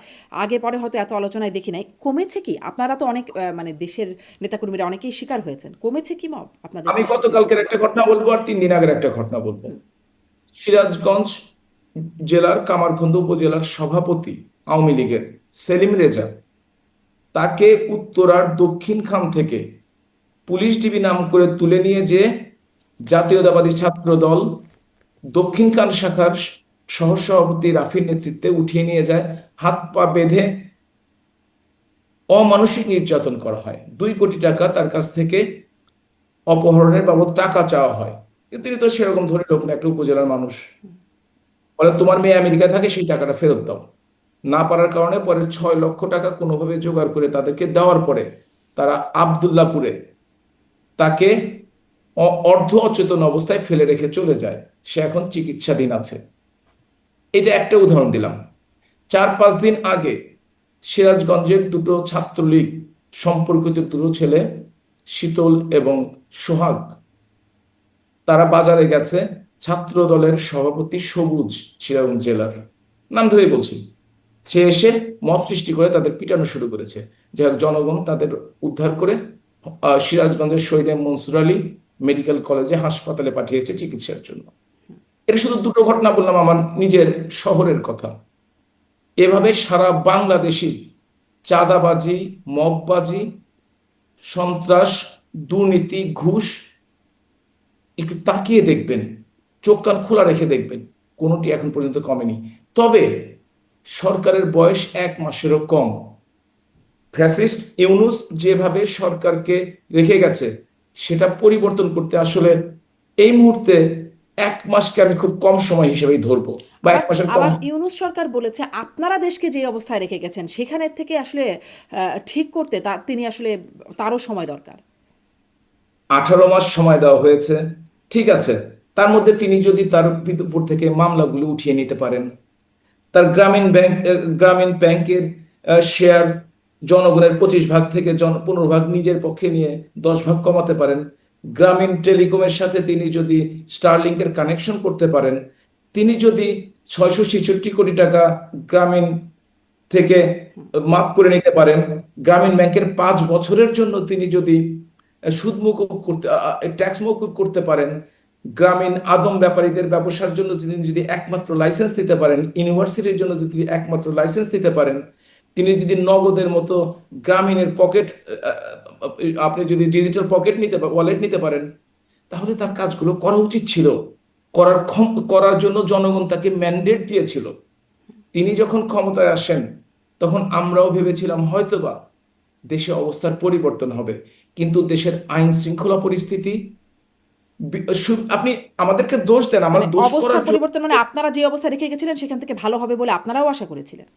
আগে পরে হয়তো এত আলোচনায় দেখি নাই। কমেছে কি? আপনারা তো অনেক মানে দেশের নেতাকর্মীরা অনেকেই শিকার হয়েছেন। কমেছে কি মব আপনাদের আমি দৃষ্টিতে? গতকালকের একটা ঘটনা বলবো আর 3 দিন আগের একটা ঘটনা বলবো। সিরাজগঞ্জ জেলার কামারখন্দ উপজেলার সভাপতি আওয়ামী লীগের সেলিম রেজা, তাকে উত্তরার দক্ষিণখান থেকে পুলিশ ডিবি নাম করে তুলে নিয়ে যে জাতীয়তাবাদী ছাত্র দল দক্ষিণখান শাখার সহসভাপতি রাফির নেতৃত্বে উঠিয়ে নিয়ে যায়, হাত পা বেঁধে অমানসিক নির্যাতন করা হয়, 2 কোটি টাকা তার কাছ থেকে অপহরণের বাবদ টাকা চাওয়া হয়। কিন্তু তিনি তো সেরকম ধরে লোক না, একটা উপজেলার মানুষ। বলে তোমার মেয়ে আমেরিকায় থাকে, সেই টাকাটা ফেরত দাও। না পারার কারণে পরে 6 লক্ষ টাকা কোনোভাবে জোগাড় করে তাদেরকে দেওয়ার পরে তারা আবদুল্লাপুরে তাকে অর্ধ অচেতন অবস্থায় ফেলে রেখে চলে যায়। সে এখন চিকিৎসাধীন আছে। এটা একটা উদাহরণ দিলাম। 4-5 দিন আগে সিরাজগঞ্জের দুটো ছাত্রলীগ সম্পর্কিত দুটো ছেলে, শীতল এবং সোহাগ, তারা বাজারে গেছে। ছাত্র দলের সভাপতি সবুজ, সিরাজগঞ্জ জেলার নাম ধরেই বলছি, সে এসে মব সৃষ্টি করে তাদের পিটানো শুরু করেছে। যাই হোক, জনগণ তাদের উদ্ধার করে সিরাজগঞ্জের শহীদ মনসুর আলী মেডিকেল কলেজে হাসপাতালে পাঠিয়েছে চিকিৎসার জন্য। এটা শুধু দুটো ঘটনা বললাম আমার নিজের শহরের কথা। এভাবে সারা বাংলাদেশি চাঁদাবাজি, মববাজি, সন্ত্রাস, দুর্নীতি, ঘুষ, একটু তাকিয়ে দেখবেন, চোখ কান খোলা রেখে দেখবেন, কোনোটি এখন পর্যন্ত কমেনি। তবে সরকারের বয়স 1 মাসেরও কম। ফ্যাসিস্ট ইউনূস যেভাবে সরকারকে রেখে গেছে, সেটা পরিবর্তন করতে আসলে এই মুহূর্তে 1 মাসকে আমি খুব কম সময় হিসেবেই ধরবো, বা আবার 1 মাসের কম। আবার ইউনূস সরকার বলেছে আপনারা দেশকে যে অবস্থায় রেখে গেছেন সেখানের থেকে আসলে ঠিক করতে তিনি আসলে তারও সময় দরকার। 18 মাস সময় দেওয়া হয়েছে, ঠিক আছে। তার মধ্যে তিনি যদি তার উপর থেকে মামলাগুলো উঠিয়ে নিতে পারেন, তার গ্রামীণ ব্যাংকের শেয়ার জনগণের 25 ভাগ থেকে 15 ভাগ নিজের পক্ষে নিয়ে 10 ভাগ কমাতে পারেন, গ্রামীণ টেলিকমের সাথে তিনি যদি স্টারলিংকের কানেকশন করতে পারেন, তিনি যদি 666 কোটি টাকা গ্রামীণ থেকে মাফ করে নিতে পারেন, গ্রামীণ ব্যাংকের 5 বছরের জন্য তিনি যদি সুদ মকুব করতে, ট্যাক্স মকুব করতে পারেন, গ্রামীণ আদম ব্যাপারীদের ব্যবসার জন্য তিনি যদি একমাত্র লাইসেন্স দিতে পারেন, ইউনিভার্সিটির জন্য যদি একমাত্র লাইসেন্স দিতে পারেন, তিনি যদি নগদের মতো গ্রামীণের পকেট, আপনি যদি ডিজিটাল পকেট নিতে ওয়ালেট নিতে পারেন, তাহলে তার কাজগুলো করা উচিত ছিল। করার জন্য জনগণ তাকে ম্যান্ডেট দিয়েছিল। তিনি যখন ক্ষমতায় আসেন তখন আমরাও ভেবেছিলাম হয়তোবা দেশে অবস্থার পরিবর্তন হবে, কিন্তু দেশের আইন শৃঙ্খলা পরিস্থিতি, আপনি আমাদেরকে দোষ দেন, আমার মানে দোষ অবস্থা করার জন্য পরিবর্তন মানে আপনারা যে অবস্থা রেখে গেছিলেন সেখান থেকে ভালো হবে বলে আপনারাও আশা করেছিলেন।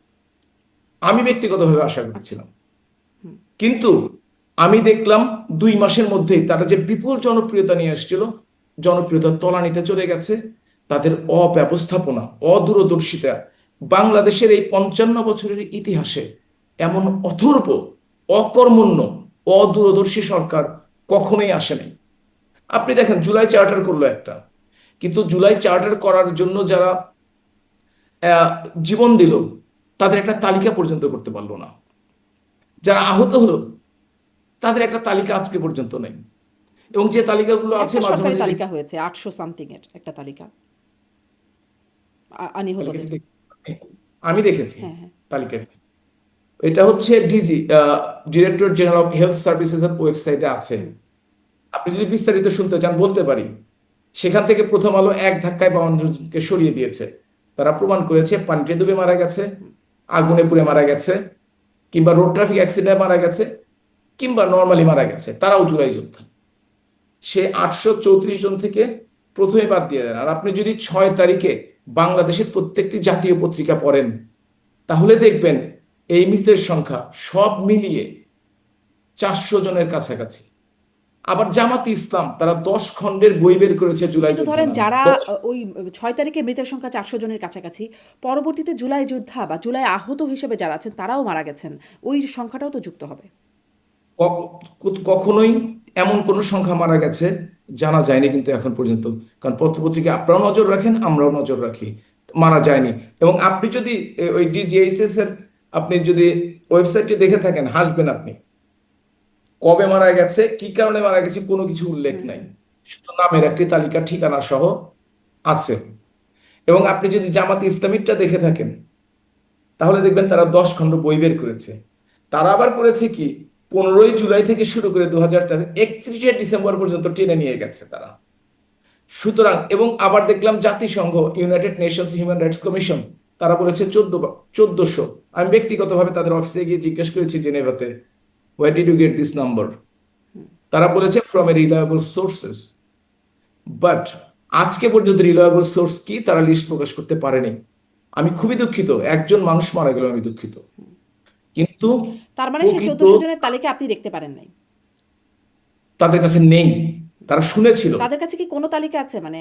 আমি ব্যক্তিগতভাবে আশা আচ্ছা। করেছিলাম, কিন্তু আমি দেখলাম 2 মাসের মধ্যেই তারা যে বিপুল জনপ্রিয়তা নিয়ে এসেছিল, জনপ্রিয়তার তলানিতে চলে গেছে। তাদের অব্যবস্থাপনা, অদূরদর্শিতা, বাংলাদেশের এই 55 বছরের ইতিহাসে এমন অথর্ব, অকর্মণ্য, অদূরদর্শী সরকার কখনোই আসেনি। আপনি দেখেন জুলাই চার্টার করলো একটা, কিন্তু জুলাই চার্টার করার জন্য যারা আহ, জীবন দিল তাদের একটা তালিকা পর্যন্ত করতে পারলো না। যারা আহত হলো তাদের একটা তালিকা আজকে পর্যন্ত নেই, এবং যে তালিকাগুলো আছে একটা মাঝে সরকারি মাঝে তালিকা হয়েছে 800 সামথিং এর একটা তালিকা নিহতদের। আমি দেখেছি হ্যাঁ, হ্যাঁ। তালিকাটা। এটা হচ্ছে director general of health services এর ওয়েবসাইটে আছে। আপনি যদি বিস্তারিত শুনতে চান বলতে পারি। সেখান থেকে প্রথম আলো এক ধাক্কায় 52 জনকে সরিয়ে দিয়েছে। তারা প্রমাণ করেছে পানিতে ডুবে মারা গেছে, আগুনে পুড়ে মারা গেছে, কিংবা রোড ট্রাফিক অ্যাক্সিডেন্টে মারা গেছে, কিংবা নর্মালি মারা গেছে, তারাও জুলাই যোদ্ধা। সে 834 জন থেকে প্রথমে বাদ দিয়ে দেন। আর আপনি যদি 6 তারিখে বাংলাদেশের প্রত্যেকটি জাতীয় পত্রিকা পড়েন, তাহলে দেখবেন এই মৃতের সংখ্যা সব মিলিয়ে 400 জনের কাছাকাছি। আবার জামাতে ইসলাম তারা 10 খণ্ডের বই বের করেছে জুলাই কিন্তু যোদ্ধা ধরেন নামে। যারা ওই 6 তারিখে মৃতের সংখ্যা 400 জনের কাছাকাছি, পরবর্তীতে জুলাই যোদ্ধা বা জুলাই আহত হিসেবে যারা আছেন তারাও মারা গেছেন, ওই সংখ্যাটাও তো যুক্ত হবে। কখনোই এমন কোন সংখ্যা মারা গেছে জানা যায়নি কিন্তু এখন পর্যন্ত। কারণ পত্রপত্রিকা আপনারাও নজর রাখেন, আমরাও নজর রাখি, মারা যায়নি। এবং আপনি যদি ওই ডিজিএইচএস এর আপনি যদি ওয়েবসাইটটি দেখে থাকেন, হাসবেন আপনি। কবে মারা গেছে, কি কারণে মারা গেছে, কোনো কিছু উল্লেখ নাই, শুধু নামের একটি তালিকা, ঠিকানা সহ আছে। এবং আপনি যদি জামাতে ইসলামীটা দেখে থাকেন, তাহলে দেখবেন তারা 10 খণ্ড বই বের করেছে। তারা আবার করেছে কি, 15ই জুলাই থেকে শুরু করে 31শে ডিসেম্বর পর্যন্ত টেনে নিয়ে গেছে তারা। সুতরাং, এবং আবার দেখলাম জাতিসংঘ, United Nations human rights commission, তারা বলেছে 1400। আমি ব্যক্তিগতভাবে তাদের অফিসে গিয়ে জিজ্ঞেস করেছি জেনেভাতে, where did you get this number? তারা বলেছে from a reliable sources. But আজকে পর্যন্ত রিলায়েবল সোর্স কি তারা লিস্ট প্রকাশ করতে পারেনি। আমি খুবই দুঃখিত, একজন মানুষ মারা গেল, আমি দুঃখিত, কিন্তু তার মানে সেই প্রকৃত 1400 জনের তালিকা আপনি দেখতে পারেন নাই? তাদের কাছে নেই, তারা শুনেছিল। তাদের কাছে কি কোনো তালিকা আছে? মানে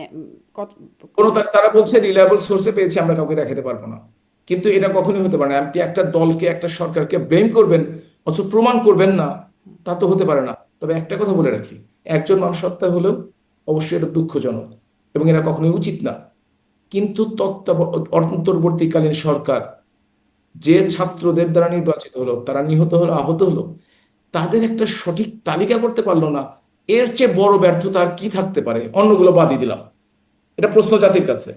তারা বলছে রিলায়েবল সোর্সে পেয়েছি, আমরা কাউকে দেখাতে পারবো না। কিন্তু এটা কখনোই হতে পারে না। আপনি একটা দলকে, একটা সরকারকে ব্লেম করবেন অথচ প্রমাণ করবেন না, তা তো হতে পারে না। তবে একটা কথা বলে রাখি, একজন মানুষ হত্যা হলেও অবশ্যই এটা দুঃখজনক এবং এটা কখনোই উচিত না। কিন্তু অন্তর্বর্তীকালীন সরকার যে ছাত্রদের দ্বারা নির্বাচিত হলো, তারা নিহত হলো, আহত হলো, তাদের একটা সঠিক তালিকা করতে পারলো না। এর চেয়ে বড় ব্যর্থতা আর কি থাকতে পারে? অন্যগুলো বাদই দিলাম, এটা প্রশ্ন জাতির কাছে।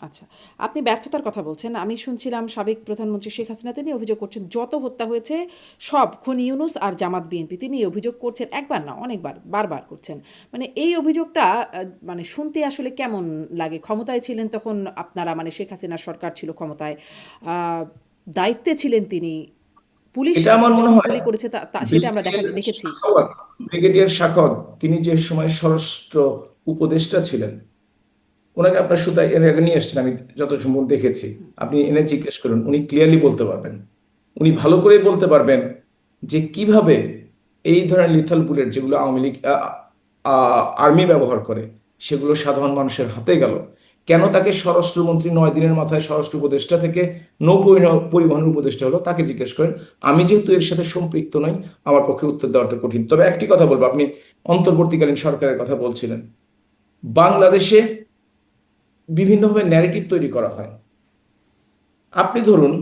আচ্ছা, আপনি ব্যর্থতার কথা বলছেন। আমি শুনছিলাম সাবেক প্রধানমন্ত্রী শেখ হাসিনা তিনি অভিযোগ করছেন যত হত্যা হয়েছে সব খুনি ইউনূস আর জামাত বিএনপি। তিনি অভিযোগ করছেন, একবার না অনেকবার, বারবার করছেন। মানে এই অভিযোগটা মানে শুনতে আসলে কেমন লাগে? ক্ষমতায় ছিলেন তখন আপনারা, মানে শেখ হাসিনার সরকার ছিল ক্ষমতায়, দায়িত্বে ছিলেন তিনি, পুলিশ এটা আমার মনে যখন হয় গুলি করেছে সেটা আমরা দেখেছি। ব্রিগেডিয়ার শাখাওয়াত, তিনি যে সময় স্বরাষ্ট্র উপদেষ্টা ছিলেন, ওনাকে আপনার সুতায় এনে আগে নিয়ে এসছেন, আমি যত সম্ভব দেখেছি। আপনি এনে জিজ্ঞেস করুন, উনি ক্লিয়ারলি বলতে পারবেন, উনি ভালো করে বলতে পারবেন যে কিভাবে এই ধরনের লিথাল বুলেট যেগুলো আওয়ামী লীগ আর্মি ব্যবহার করে, সেগুলো সাধারণ মানুষের হাতে গেল। কেন তাকে স্বরাষ্ট্রমন্ত্রী 9 দিনের মাথায় স্বরাষ্ট্র উপদেষ্টা থেকে নৌ পরিবহনের উপদেষ্টা হলো, তাকে জিজ্ঞেস করেন। আমি যেহেতু এর সাথে সম্পৃক্ত নই, আমার পক্ষে উত্তর দেওয়াটা কঠিন। তবে একটি কথা বলবো, আপনি অন্তর্বর্তীকালীন সরকারের কথা বলছিলেন। বাংলাদেশে বিভিন্নভাবে ন্যারেটিভ তৈরি করা হয়। আপনি ধরুন,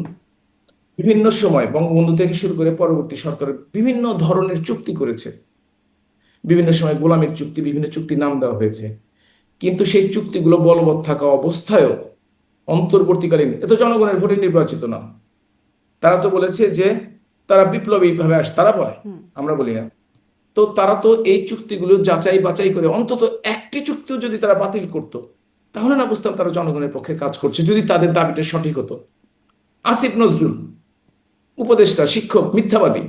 বিভিন্ন সময় বঙ্গবন্ধু থেকে শুরু করে পরবর্তী সরকার বিভিন্ন ধরনের চুক্তি করেছে। বিভিন্ন সময় গোলামীর চুক্তি, বিভিন্ন চুক্তি নাম দেওয়া হয়েছে, কিন্তু সেই চুক্তিগুলো বলবৎ থাকা অবস্থায়ও অন্তর্বর্তীকালীন, এ তো জনগণের ভোটে নির্বাচিত না, তারা তো বলেছে যে তারা বিপ্লবী ভাবে তারা বলে, আমরা বলি না। তো তারা তো এই চুক্তিগুলো যাচাই বাছাই করে অন্তত একটি চুক্তিও যদি তারা বাতিল করতো, তাহলে না বুঝতাম তারা জনগণের পক্ষে কাজ করছে, যদি তাদের দাবিটা সঠিক হতো। আসিফ নজরুল উপদেষ্টা, শিক্ষক, মিথ্যাবাদী,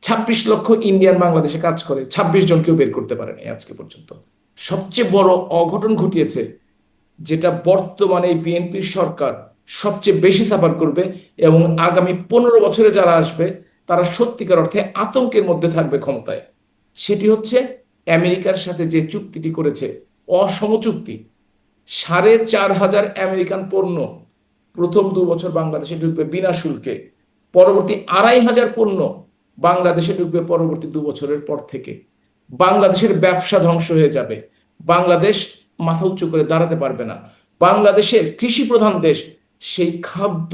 26 লক্ষ ইন্ডিয়ান বাংলাদেশে কাজ করে, 26 জনকেও বের করতে পারেনি আজকে পর্যন্ত। সবচেয়ে বড় অঘটন ঘটিয়েছে, যেটা বর্তমানে বিএনপির সরকার সবচেয়ে বেশি সাফার করবে, এবং আগামী 15 বছরে যারা আসবে তারা সত্যিকার অর্থে আতঙ্কের মধ্যে থাকবে ক্ষমতায়। সেটি হচ্ছে আমেরিকার সাথে যে চুক্তিটি করেছে, অসম চুক্তি। 4,500 আমেরিকান পণ্য প্রথম 2 বছর বাংলাদেশে ঢুকবে বিনা শুল্কে, পরবর্তী 2,500 পণ্য বাংলাদেশে ঢুকবে পরবর্তী 2 বছরের পর থেকে। বাংলাদেশের ব্যবসা ধ্বংস হয়ে যাবে, বাংলাদেশ মাথা উঁচু করে দাঁড়াতে পারবে না। বাংলাদেশের কৃষি প্রধান দেশ, সেই খাদ্য,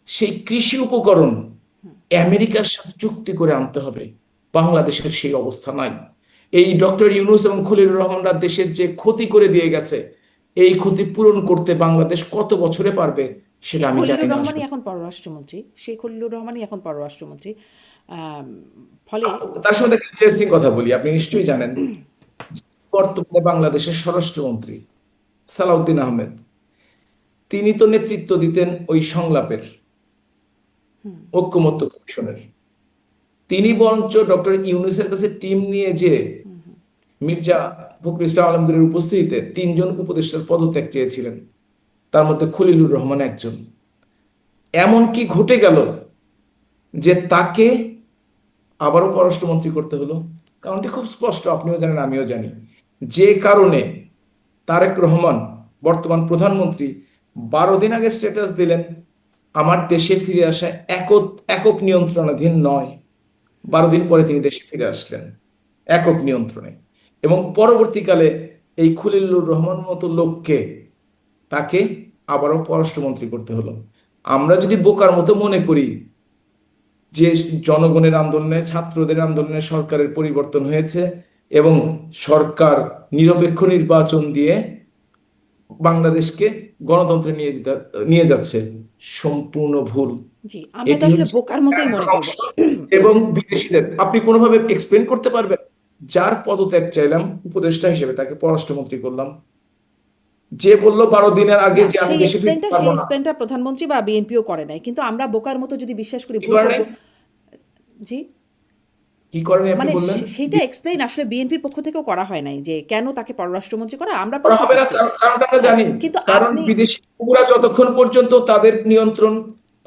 সেই কৃষি উপকরণ আমেরিকার সাথে চুক্তি করে আনতে হবে। বাংলাদেশের সেই অবস্থা নাই। এই ডক্টর ইউনূস এবং খলিলুর রহমানরা দেশের যে ক্ষতি করে দিয়ে গেছে, এই ক্ষতি পূরণ করতে বাংলাদেশ কত বছরে পারবে সেটা আমি জানি খলিলুর না। রহমানই এখন পররাষ্ট্রমন্ত্রী, সেই খলিলুর রহমানই এখন পররাষ্ট্রমন্ত্রী। ফলে তার সঙ্গে একটা ইন্টারেস্টিং কথা বলি, আপনি নিশ্চয়ই জানেন, বর্তমানে বাংলাদেশের স্বরাষ্ট্রমন্ত্রী সালাউদ্দিন আহমেদ, তিনি তো নেতৃত্ব দিতেন ওই সংলাপের, ঐক্যমত্য কমিশনের। তিনি বরঞ্চ ডক্টর ইউনূসের কাছে টিম নিয়ে যে মির্জা ফখরুল ইসলাম আলমগীরের উপস্থিতিতে 3 জন উপদেষ্টার পদত্যাগ চেয়েছিলেন, তার মধ্যে খলিলুর রহমান একজন। এমন কি ঘটে গেল যে তাকে আবারও পররাষ্ট্রমন্ত্রী করতে হলো? কারণটি খুব স্পষ্ট, আপনিও জানেন আমিও জানি। যে কারণে তারেক রহমান, বর্তমান প্রধানমন্ত্রী, 12 দিন আগে স্ট্যাটাস দিলেন, আমার দেশে ফিরে আসা একক নিয়ন্ত্রণাধীন নয়। 12 দিন পরে তিনি দেশে ফিরে আসলেন একক নিয়ন্ত্রণে, এবং পরবর্তীকালে এই খলিলুর রহমান মতো লোককে তাকে আবারও পররাষ্ট্রমন্ত্রী করতে হলো। আমরা যদি বোকার মতো মনে করি যে জনগণের আন্দোলনে, ছাত্রদের আন্দোলনে সরকারের পরিবর্তন হয়েছে এবং সরকার নিরপেক্ষ নির্বাচন দিয়ে বাংলাদেশকে গণতন্ত্রে নিয়ে যাচ্ছে, সম্পূর্ণ ভুল। জি, আমরা তো এটি আসলে হচ্ছে বোকার মতোই মনে করব। এবং বিদেশিদের আপনি কোনোভাবে এক্সপ্লেন করতে পারবেন? যার পদত্যাগ চাইলাম উপদেষ্টা হিসেবে, তাকে পররাষ্ট্রমন্ত্রী করলাম। যে বলল 12 দিনের আগে না, যে আমি সেই দেশে ফিরতে এক্সপ্লেনটা পারবো না, প্রধানমন্ত্রী বা বিএনপিও করে নাই, কিন্তু আমরা বোকার মতো যদি বিশ্বাস করি, কি ভুল করে করব। নাই? জি, কি করেনি আপনি মানে বললেন? সেইটা এক্সপ্লেইন আসলে বিএনপির পক্ষ থেকেও করা হয় নাই, যে কেন তাকে পররাষ্ট্রমন্ত্রী করা, আমরা করা প্রশ্ন হবে না, করছি। কারণটা আমরা হ্যাঁ, জানি। কিন্তু কারণ আপনি বিদেশি কুকুরা যতক্ষণ পর্যন্ত তাদের নিয়ন্ত্রণ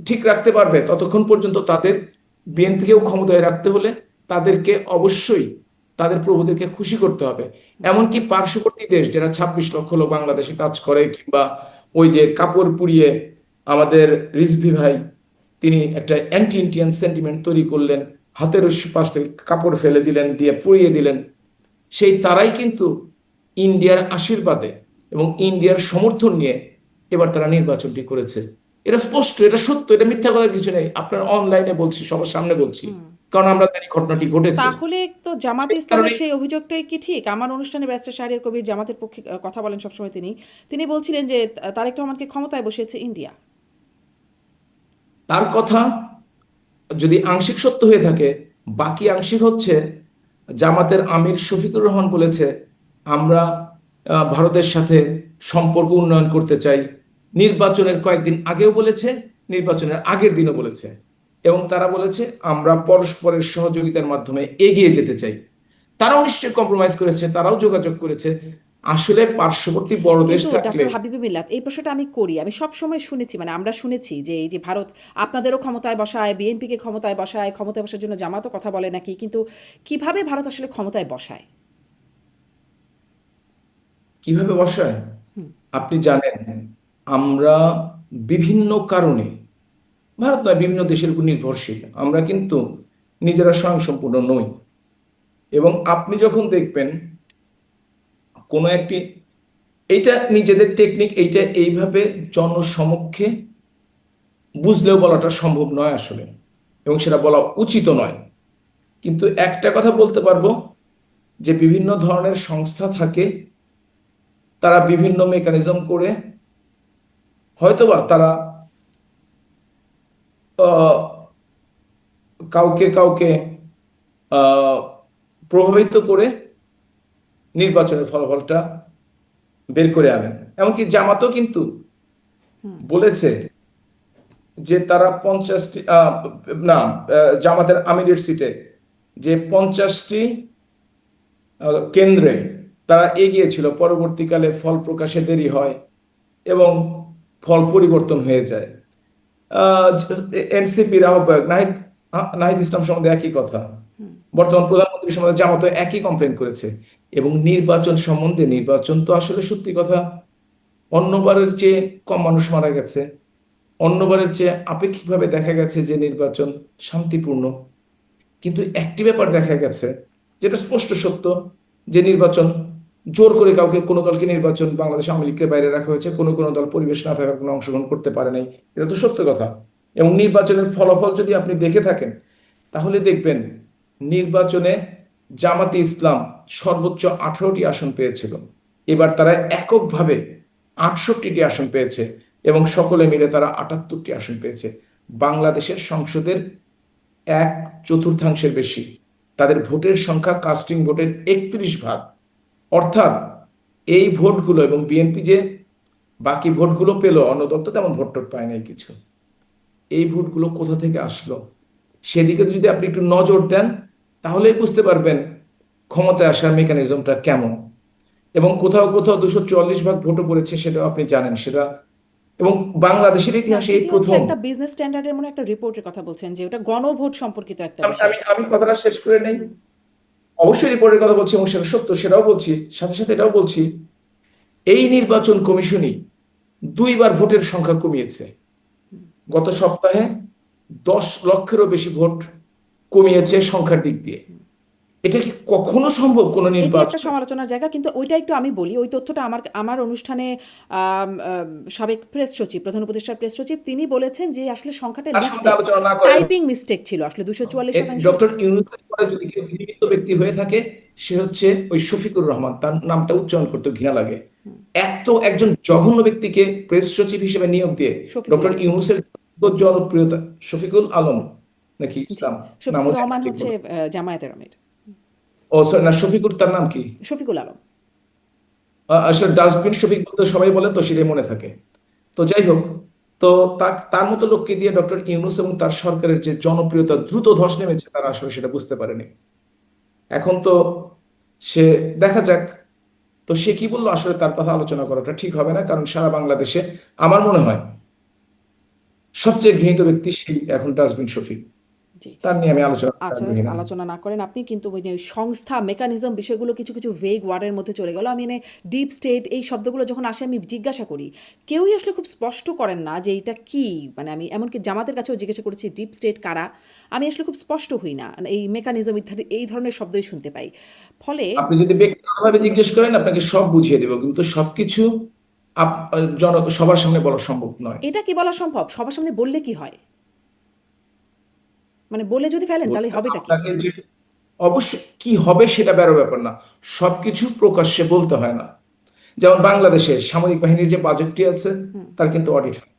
ঠিক রাখতে পারবে, ততক্ষণ পর্যন্ত তাদের, বিএনপিকেও ক্ষমতায় রাখতে হলে তাদেরকে অবশ্যই তাদের প্রভুদেরকে খুশি করতে হবে। এমনকি পার্শ্ববর্তী দেশ যারা 26 লক্ষ লোক বাংলাদেশে কাজ করে, কিংবা ওই যে কাপড় পুড়িয়ে আমাদের রিজভী ভাই, তিনি একটা অ্যান্টি ইন্ডিয়ান সেন্টিমেন্ট তৈরি করলেন, হাতের পাশ থেকে কাপড় ফেলে দিলেন, দিয়ে পুড়িয়ে দিলেন। সেই তারাই কিন্তু ইন্ডিয়ার আশীর্বাদে এবং ইন্ডিয়ার সমর্থন নিয়ে এবার তারা নির্বাচনটি করেছে। এটা স্পষ্ট, এটা সত্য, এটা মিথ্যা কথার কিছু নেই। আপনার অনলাইনে বলছি, সবার সামনে বলছি, কারণ আমরা জানি ঘটনাটি ঘটেছে। তাহলে তো জামাতে সেই ইসলামের কারণে সেই অভিযোগটাই কি ঠিক? আমার অনুষ্ঠানে ব্যারিস্টার শাহরিয়ার কবির জামাতের পক্ষে কথা বলেন সবসময়, তিনি বলছিলেন যে তারেক রহমানকে ক্ষমতায় বসিয়েছে ইন্ডিয়া। তার কথা যদি আংশিক সত্য হয়ে থাকে, বাকি আংশিক হচ্ছে জামাতের আমির শফিকুর রহমান বলেছে, আমরা ভারতের সাথে সম্পর্ক উন্নয়ন করতে চাই। নির্বাচনের কয়েকদিন আগেও বলেছে, নির্বাচনের আগের দিনও বলেছে, এবং তারা বলেছে আমরা পরস্পরের সহযোগিতার মাধ্যমে এগিয়ে যেতে চাই। তারাও নিশ্চয়ই কম্প্রোমাইজ করেছে, তারাও যোগাযোগ করেছে। আসলে পার্শ্ববর্তী বড় দেশ কিন্তু থাকলে, ডক্টর হাবিবি মিল্লাত, এই প্রশ্নটা আমি সব সময় শুনেছি, মানে আমরা শুনেছি যে এই যে ভারত আপনাদেরও ক্ষমতায় বসায়, বিএনপিকে ক্ষমতায় বসায়, ক্ষমতায় বসার জন্য জামাতও কথা বলে নাকি, কিন্তু কিভাবে ভারত আসলে ক্ষমতায় বসায়? কিভাবে বসায়? আপনি জানেন আমরা বিভিন্ন কারণে, ভারত নয় বিভিন্ন দেশের উপর নির্ভরশীল, আমরা কিন্তু নিজেরা স্বয়ংসম্পূর্ণ নই। এবং আপনি যখন দেখবেন কোনো একটি, এইটা নিজেদের টেকনিক, এইটা এইভাবে জনসমক্ষে বুঝলেও বলাটা সম্ভব নয় আসলে, এবং সেটা বলা উচিত নয়। কিন্তু একটা কথা বলতে পারবো যে বিভিন্ন ধরনের সংস্থা থাকে, তারা বিভিন্ন মেকানিজম করে হয়তোবা তারা আহ, কাউকে কাউকে আহ, প্রভাবিত করে নির্বাচনের ফলাফলটা বের করে আনেন। এমনকি জামাতও কিন্তু বলেছে যে তারা 50টি না, জামাতের আমিরের সিটে যে 50টি কেন্দ্রে তারা এগিয়ে ছিল, পরবর্তীকালে ফল প্রকাশে দেরি হয় এবং ফল পরিবর্তন হয়ে যায়। এনসিপির আহ্বায়ক নাহিদ নাহিদ ইসলাম সম্বন্ধে একই কথা, বর্তমান প্রধানমন্ত্রী সম্বন্ধে জামাতও একই কমপ্লেন করেছে। এবং নির্বাচন সম্বন্ধে, নির্বাচন তো আসলে সত্যি কথা অন্যবারের চেয়ে কম মানুষ মারা গেছে, অন্যবারের চেয়ে আপেক্ষিকভাবে দেখা গেছে যে নির্বাচন শান্তিপূর্ণ। কিন্তু একটি ব্যাপার দেখা গেছে যেটা স্পষ্ট সত্য, যে নির্বাচন জোর করে কাউকে, কোনো দলকে নির্বাচন বাংলাদেশ আওয়ামী লীগকে বাইরে রাখা হয়েছে, কোনো কোনো দল পরিবেশ না থাকার কোনো অংশগ্রহণ করতে পারে নাই, এটা তো সত্য কথা। এবং নির্বাচনের ফলাফল যদি আপনি দেখে থাকেন তাহলে দেখবেন নির্বাচনে জামাতে ইসলাম সর্বোচ্চ 18টি আসন পেয়েছিল, এবার তারা এককভাবে 68টি আসন পেয়েছে এবং সকলে মিলে তারা 78টি আসন পেয়েছে। বাংলাদেশের সংসদের 1/4 বেশি, তাদের ভোটের সংখ্যা কাস্টিং ভোটের 31 ভাগ। অর্থাৎ এই ভোটগুলো, এবং বিএনপি যে বাকি ভোটগুলো পেল, অন্য দল তো তেমন ভোট টোট পায় নাই কিছু, এই ভোটগুলো কোথা থেকে আসলো সেদিকে যদি আপনি একটু নজর দেন তাহলেই বুঝতে পারবেন ক্ষমতায় আসার মেকানিজমটা কেমন। এবং কোথাও কোথাও 244 ভাগ ভোটও পড়েছে, সেটাও আপনি জানেন সেটা। এবং বাংলাদেশের না, ইতিহাসে এই সেটি হচ্ছে প্রথম। একটা বিজনেস স্ট্যান্ডার্ডের মনে একটা রিপোর্টের কথা বলছেন যে ওটা গণভোট সম্পর্কিত একটা আমি বিষয়। আমি আমি কথাটা শেষ করে নেই। অবশ্যই রিপোর্টের কথা বলছি এবং সেটা সত্য, সেটাও বলছি, সাথে সাথে এটাও বলছি এই নির্বাচন কমিশনই 2বার ভোটের সংখ্যা কমিয়েছে। গত সপ্তাহে 10 লক্ষেরও বেশি ভোট কমিয়েছে সংখ্যার দিক দিয়ে। এটা কি কখনো সম্ভব কোন এটি একটা নির্বাচন? সমালোচনার জায়গা, কিন্তু ওইটা একটু আমি বলি, ওই তথ্যটা আমার আমার অনুষ্ঠানে সাবেক প্রেস সচিব, প্রধান উপদেষ্টার প্রেস সচিব, তিনি বলেছেন যে আসলে সংখ্যাটা তার লিখতে সঙ্গে আলোচনা না করে টাইপিং মিস্টেক ছিল, আসলে 244%। ডক্টর ইউনূসের পরে যদি কেউ ঘৃণিত ব্যক্তি হয়ে থাকে সে হচ্ছে ওই শফিকুর রহমান, তার নামটা উচ্চারণ করতে ঘৃণা লাগে। এত একজন জঘন্য ব্যক্তিকে প্রেস সচিব হিসেবে নিয়োগ দিয়ে শফিকুল ডক্টর আলম। ইউনূসের জনপ্রিয়তা, শফিকুল আলম নাকি জি, ইসলাম নামও শফিকুর জানি না রহমান ঠিক হচ্ছে মতো। জামায়াতের আমির। ও সরি, না শফিকুর, তার নাম কি? শফিকুল আলম। আসলে ডাস্টবিন শফিক বলতে সবাই বলে তো সেটাই মনে থাকে। তো যাই হোক, তো তার মতো লোককে দিয়ে ডক্টর ইউনূস এবং তার সরকারের যে জনপ্রিয়তা দ্রুত ধস নেমেছে, তারা আসলে সেটা বুঝতে পারেনি। এখন তো সে, দেখা যাক। তো সে কি বললো আসলে তার কথা আলোচনা করাটা ঠিক হবে না, কারণ সারা বাংলাদেশে আমার মনে হয় সবচেয়ে ঘৃণিত ব্যক্তি সেই এখন ডাস্টবিন শফিক। জি। তার নিয়ে আমি আলোচনা করতে আচ্ছা, আগ্রহী না। আলোচনা না করেন আপনি, কিন্তু ওই যে সংস্থা, মেকানিজম, বিষয়গুলো কিছু কিছু ভেগ ওয়ার্ডের মধ্যে চলে গেল। আমি ডিপ স্টেট এই শব্দগুলো যখন আসে আমি জিজ্ঞাসা করি, কেউই আসলে খুব স্পষ্ট করেন না যে এটা কি। মানে আমি এমনকি জামাতের কাছেও জিজ্ঞাসা করেছি ডিপ স্টেট কারা, আমি আসলে খুব স্পষ্ট হই না। এই মেকানিজম ইত্যাদি এই ধরনের শব্দই শুনতে পাই। ফলে আপনি যদি ব্যক্তিগতভাবে জিজ্ঞেস করেন আপনাকে সব বুঝিয়ে দেব, কিন্তু সবকিছু সবার সামনে বলা সম্ভব নয়। এটা কি বলা সম্ভব? সবার সামনে বললে কি হয়? মানে বলে যদি ফেলেন তাহলে বলতে হবেটা কি? আপনাকে যে অবশ্যই কি হবে সেটা বড় ব্যাপার না, সবকিছু প্রকাশ্যে বলতে হয় না। যেমন বাংলাদেশের সামরিক বাহিনীর যে বাজেটটি আছে তার কিন্তু অডিট হয়,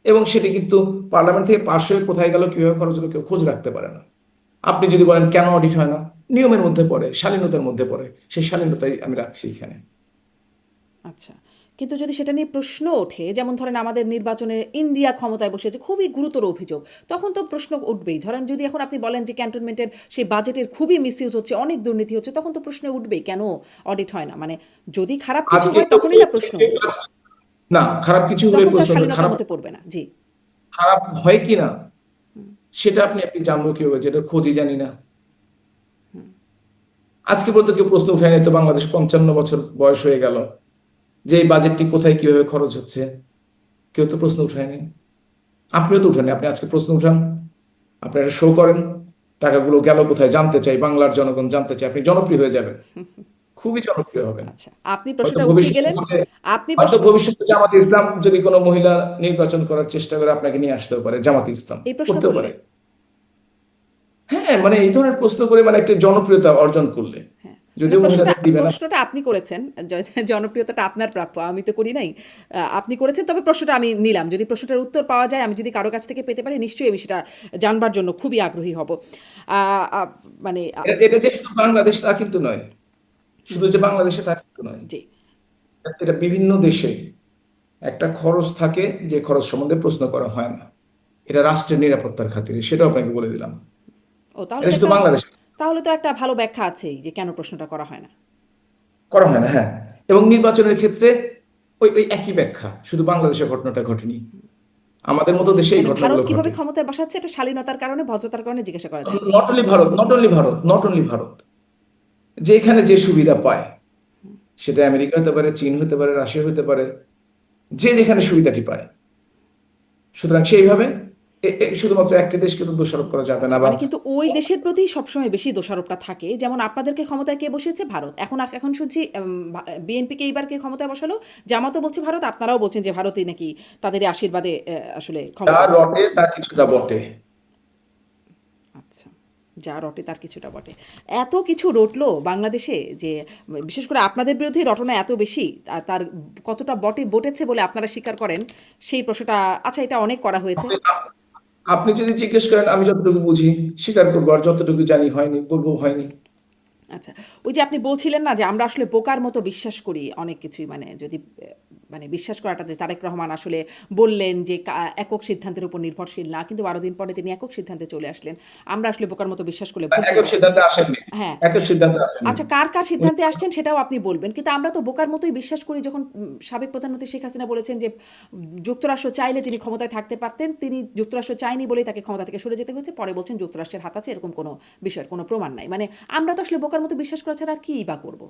এবং সেটি কিন্তু পার্লামেন্ট থেকে পাশ হয়ে কোথায় গেল, কিভাবে খরচ হলো, কেউ খোঁজ রাখতে পারে না। আপনি যদি বলেন কেন অডিট হয় না, নিয়মের মধ্যে পড়ে, শালীনতার মধ্যে পড়ে, সেই শালীনতাই আমি রাখছি এখানে। আচ্ছা, কিন্তু যদি সেটা নিয়ে প্রশ্ন ওঠে, যেমন ধরেন আমাদের নির্বাচনে ইন্ডিয়া ক্ষমতায় বসেছে, খুবই গুরুতর অভিযোগ, তখন তো প্রশ্ন উঠবেই। ধরেন যদি এখন আপনি বলেন যে ক্যান্টনমেন্টের সেই বাজেটের খুবই মিসইউজ হচ্ছে, অনেক দুর্নীতি হচ্ছে, তখন তো প্রশ্ন উঠবেই কেন অডিট হয় না। মানে যদি খারাপ কিছু আজকে হয় তো তখনই না প্রশ্ন উঠবে, না, খারাপ কিছু হলে তখন তো আর প্রশ্ন হবে। শালীনতার খারাপ মধ্যে পড়বে না। জি। খারাপ হয় কিনা সেটা আপনি জানবো কিভাবে, যেটা খোঁজই জানি না। আজকে পর্যন্ত কেউ প্রশ্ন উঠায়নি তো, বাংলাদেশ 55 বছর বয়স হয়ে গেল, যে এই বাজেটটি কোথায় কিভাবে খরচ হচ্ছে? কেউ তো প্রশ্ন উঠায়নি। আপনিও তো উঠাননি। আপনি আজকে প্রশ্ন উঠান, আপনি একটা শো করেন, টাকাগুলো গেল কোথায় জানতে চাই, বাংলার জনগণ জানতে চাই, আপনি জনপ্রিয় হয়ে যাবেন, খুবই জনপ্রিয় হবেন। আচ্ছা, আপনি হয়তো প্রশ্নটা উঠিয়ে ভবিষ্যতে গেলেন। আপনি হয়তো প্রশ্ন ভবিষ্যতে জামাতে ইসলাম যদি কোনো মহিলা নির্বাচন করার চেষ্টা করে আপনাকে নিয়ে আসতেও পারে, জামাতে ইসলাম এই প্রশ্ন করতেও করলে। পারে। হ্যাঁ, মানে এই ধরনের প্রশ্ন করে মানে একটা জনপ্রিয়তা অর্জন করলে, হ্যাঁ, মানে যদিও মহিলাদের দিবে না। প্রশ্নটা আপনি করেছেন। জনপ্রিয়তাটা আপনার প্রাপ্য, আমি তো করি নাই। আপনি করেছেন, তবে প্রশ্নটা আমি নিলাম। যদি প্রশ্নটার উত্তর পাওয়া যায়, আমি যদি কারো কাছ থেকে পেতে পারি, নিশ্চয়ই আমি সেটা জানবার জন্য খুবই আগ্রহী হব। মানে এটা যে শুধু বাংলাদেশ তা কিন্তু নয়, শুধু যে বাংলাদেশে তা কিন্তু নয়, জি। এটা বিভিন্ন দেশে একটা খরচ থাকে যে খরচ সম্বন্ধে প্রশ্ন করা হয় না। এটা রাষ্ট্রের নিরাপত্তার খাতিরে, সেটাও আপনাকে বলে দিলাম। ও, তাহলে এটা তো শুধু একটা বাংলাদেশে ভালো ব্যাখ্যা আছেই যে কেন প্রশ্নটা করা হয় না। করা হয় না। হ্যাঁ, এবং নির্বাচনের ক্ষেত্রে ওই ওই একই ব্যাখ্যা, শুধু বাংলাদেশের ঘটনাটা ঘটেনি, আমাদের মতো দেশে এই মানে ভারত ঘটনাগুলো কিভাবে ঘটে। ক্ষমতায় বসাচ্ছে, এটা শালীনতার কারণে, ভদ্রতার কারণে জিজ্ঞাসা করা যায়। Not only Bharat, not only Bharat, যেখানে যে সুবিধা পায়, সেটা আমেরিকা হতে পারে, চীন হতে পারে, রাশিয়া হতে পারে, যে যেখানে সুবিধাটি পায়। সুতরাং সেইভাবে শুধুমাত্র একটি দেশকে তো দোষারোপ করা যাবে আচ্ছা, না। বা মানে কিন্তু ওই দেশের প্রতি সবসময় বেশি দোষারোপটা থাকে। যেমন আপনাদেরকে ক্ষমতায় কে বসিয়েছে? ভারত। এখন শুনছি বিএনপিকে এইবার কে ক্ষমতায় বসালো? জামাতও বলছে ভারত, আপনারাও বলছেন যে ভারতই নাকি তাদের আশীর্বাদে আসলে যা ক্ষমতায়। রটে তা কিছুটা বটে। আচ্ছা, যা রটে তার কিছুটা বটে। এত কিছু রটলো বাংলাদেশে যে বিশেষ করে আপনাদের বিরুদ্ধে রটনা এত বেশি, আর তার কতটা বটেছে বলে আপনারা স্বীকার করেন, সেই প্রশ্নটা। আচ্ছা, এটা অনেক করা হয়েছে। আপনি আপনি যদি জিজ্ঞেস করেন, আমি যতটুকু বুঝি স্বীকার করবো, আর যতটুকু জানি হয়নি বলবো হয়নি। আচ্ছা, ওই যে আপনি বলছিলেন না যে আমরা আসলে বোকার মতো বিশ্বাস করি অনেক কিছুই, মানে যদি মানে বিশ্বাস করাটা, যে তারেক রহমান আসলে বললেন যে একক সিদ্ধান্তের উপর নির্ভরশীল না, কিন্তু 12 দিন পরে তিনি একক সিদ্ধান্তে চলে আসলেন। আমরা আসলে বোকার মতো বিশ্বাস করলে ভুল একক করব। সিদ্ধান্তে আসেননি, হ্যাঁ। একক সিদ্ধান্তে আসেননি। আচ্ছা, কার সিদ্ধান্তে আসছেন সেটাও আপনি বলবেন। কিন্তু আমরা তো বোকার মতোই বিশ্বাস করি যখন সাবেক প্রধানমন্ত্রী শেখ হাসিনা বলেছেন যে যুক্তরাষ্ট্র চাইলে তিনি ক্ষমতায় থাকতে পারতেন, তিনি যুক্তরাষ্ট্র চায়নি বলেই তাকে ক্ষমতা থেকে সরে যেতে হয়েছে। পরে বলছেন যুক্তরাষ্ট্রের হাত আছে, এরকম কোনো বিষয়ের কোনো প্রমাণ নাই। মানে আমরা তো আসলে বোকার মতো বিশ্বাস করা ছাড়া আর কী বা করব?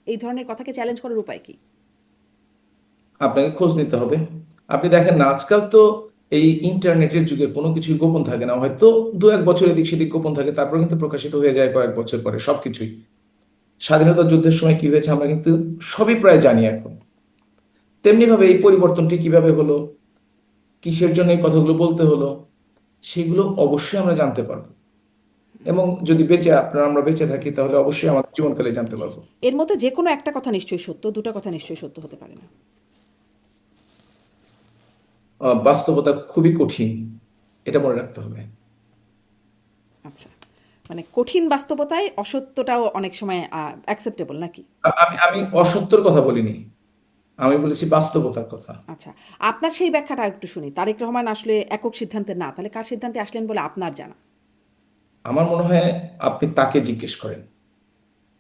এই ধরনের কথাকে চ্যালেঞ্জ করার উপায় কি? আপনাকে খোঁজ নিতে হবে। আপনি দেখেন না, আজকাল তো এই ইন্টারনেটের যুগে কোনো কিছুই গোপন থাকে না। হয়তো দু এক বছর এদিক সেদিক গোপন থাকে, তারপর কিন্তু প্রকাশিত হয়ে যায় কয়েক বছর পরে সবকিছুই। স্বাধীনতা যুদ্ধের সময় কি হয়েছে আমরা কিন্তু সবই প্রায় জানি এখন। তেমনি ভাবে এই পরিবর্তনটি কিভাবে হলো, কিসের জন্য এই কথাগুলো বলতে হলো, সেগুলো অবশ্যই আমরা জানতে পারবো। এবং যদি আমরা বেঁচে থাকি, তাহলে অবশ্যই আমাদের জীবনকালে জানতে জি। পারবো। এর মধ্যে যে কোনো একটা কথা নিশ্চয়ই সত্য, দুটো কথা নিশ্চয়ই সত্য হতে পারে না। বাস্তবতা খুবই কঠিন, এটা মনে রাখতে হবে। আচ্ছা, মানে কঠিন বাস্তবতায় অসত্যটাও অনেক সময় অ্যাকসেপ্টেবল নাকি? আমি আমি অসত্যর কথা বলিনি, আমি বলেছি বাস্তবতার কথা। আচ্ছা, আপনার সেই ব্যাখ্যাটা একটু শুনি। তারেক রহমান আসলে একক সিদ্ধান্তে না, তাহলে কার সিদ্ধান্তে আসলেন বলে আপনার জানা? আমার মনে হয় আপনি তাকে জিজ্ঞেস করেন,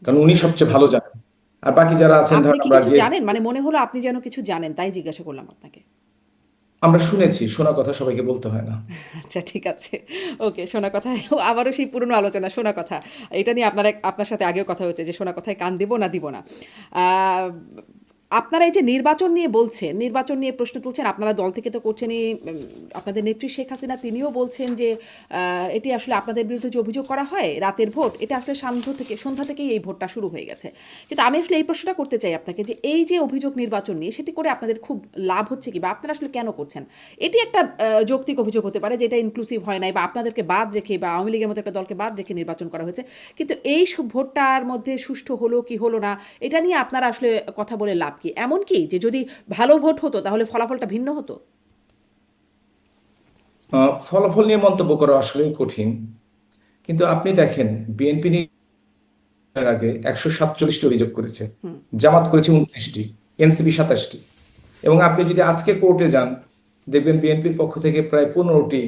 কারণ জি। উনি সবচেয়ে ভালো জানেন। আর বাকি যারা আছেন, আপনি ধর কি আমরা কিছু গেস্ট, জানেন? মানে মনে হলো আপনি যেন কিছু জানেন, তাই জিজ্ঞাসা করলাম আপনাকে। আমরা শুনেছি, শোনা কথা সবাইকে বলতে হয় না। আচ্ছা, ঠিক আছে। ওকে, শোনা কথায় আবারও সেই পুরনো আলোচনা, শোনা কথা। এটা নিয়ে আপনার সাথে আগেও কথা হয়েছে যে শোনা কথায় কান দিব না দিব না। আ আপনারা এই যে নির্বাচন নিয়ে বলছেন, নির্বাচন নিয়ে প্রশ্ন তুলছেন, আপনারা দল থেকে তো করছেনই। আপনাদের নেত্রী শেখ হাসিনা তিনিও বলছেন যে এটি আসলে আপনাদের বিরুদ্ধে যে অভিযোগ করা হয় রাতের ভোট, এটা আসলে সন্ধ্যা থেকেই এই ভোটটা শুরু হয়ে গেছে। কিন্তু আমি আসলে এই প্রশ্নটা করতে চাই আপনাকে যে এই যে অভিযোগ নির্বাচন নিয়ে, সেটি করে আপনাদের খুব লাভ হচ্ছে কি, বা আপনারা আসলে কেন করছেন? এটি একটা যৌক্তিক অভিযোগ হতে পারে যেটা ইনক্লুসিভ হয় নাই, বা আপনাদেরকে বাদ রেখে, বা আওয়ামী লীগের মতো একটা দলকে বাদ রেখে নির্বাচন করা হয়েছে। কিন্তু এই ভোটটার মধ্যে সুষ্ঠু হলো কি হলো না, এটা নিয়ে আপনারা আসলে কথা বলে লাভ কি? এমন কি যে যদি ভালো ভোট হতো তাহলে ফলাফলটা ভিন্ন হতো? ফলাফল নিয়ে মন্তব্য করা আসলেই কঠিন। কিন্তু আপনি দেখেন, বিএনপি আগে 147টি অভিযোগ করেছে, জামাত করেছে 29টি, এনসিপি 27টি। এবং আপনি যদি আজকে কোর্টে যান, দেখবেন বিএনপির পক্ষ থেকে প্রায় 15টি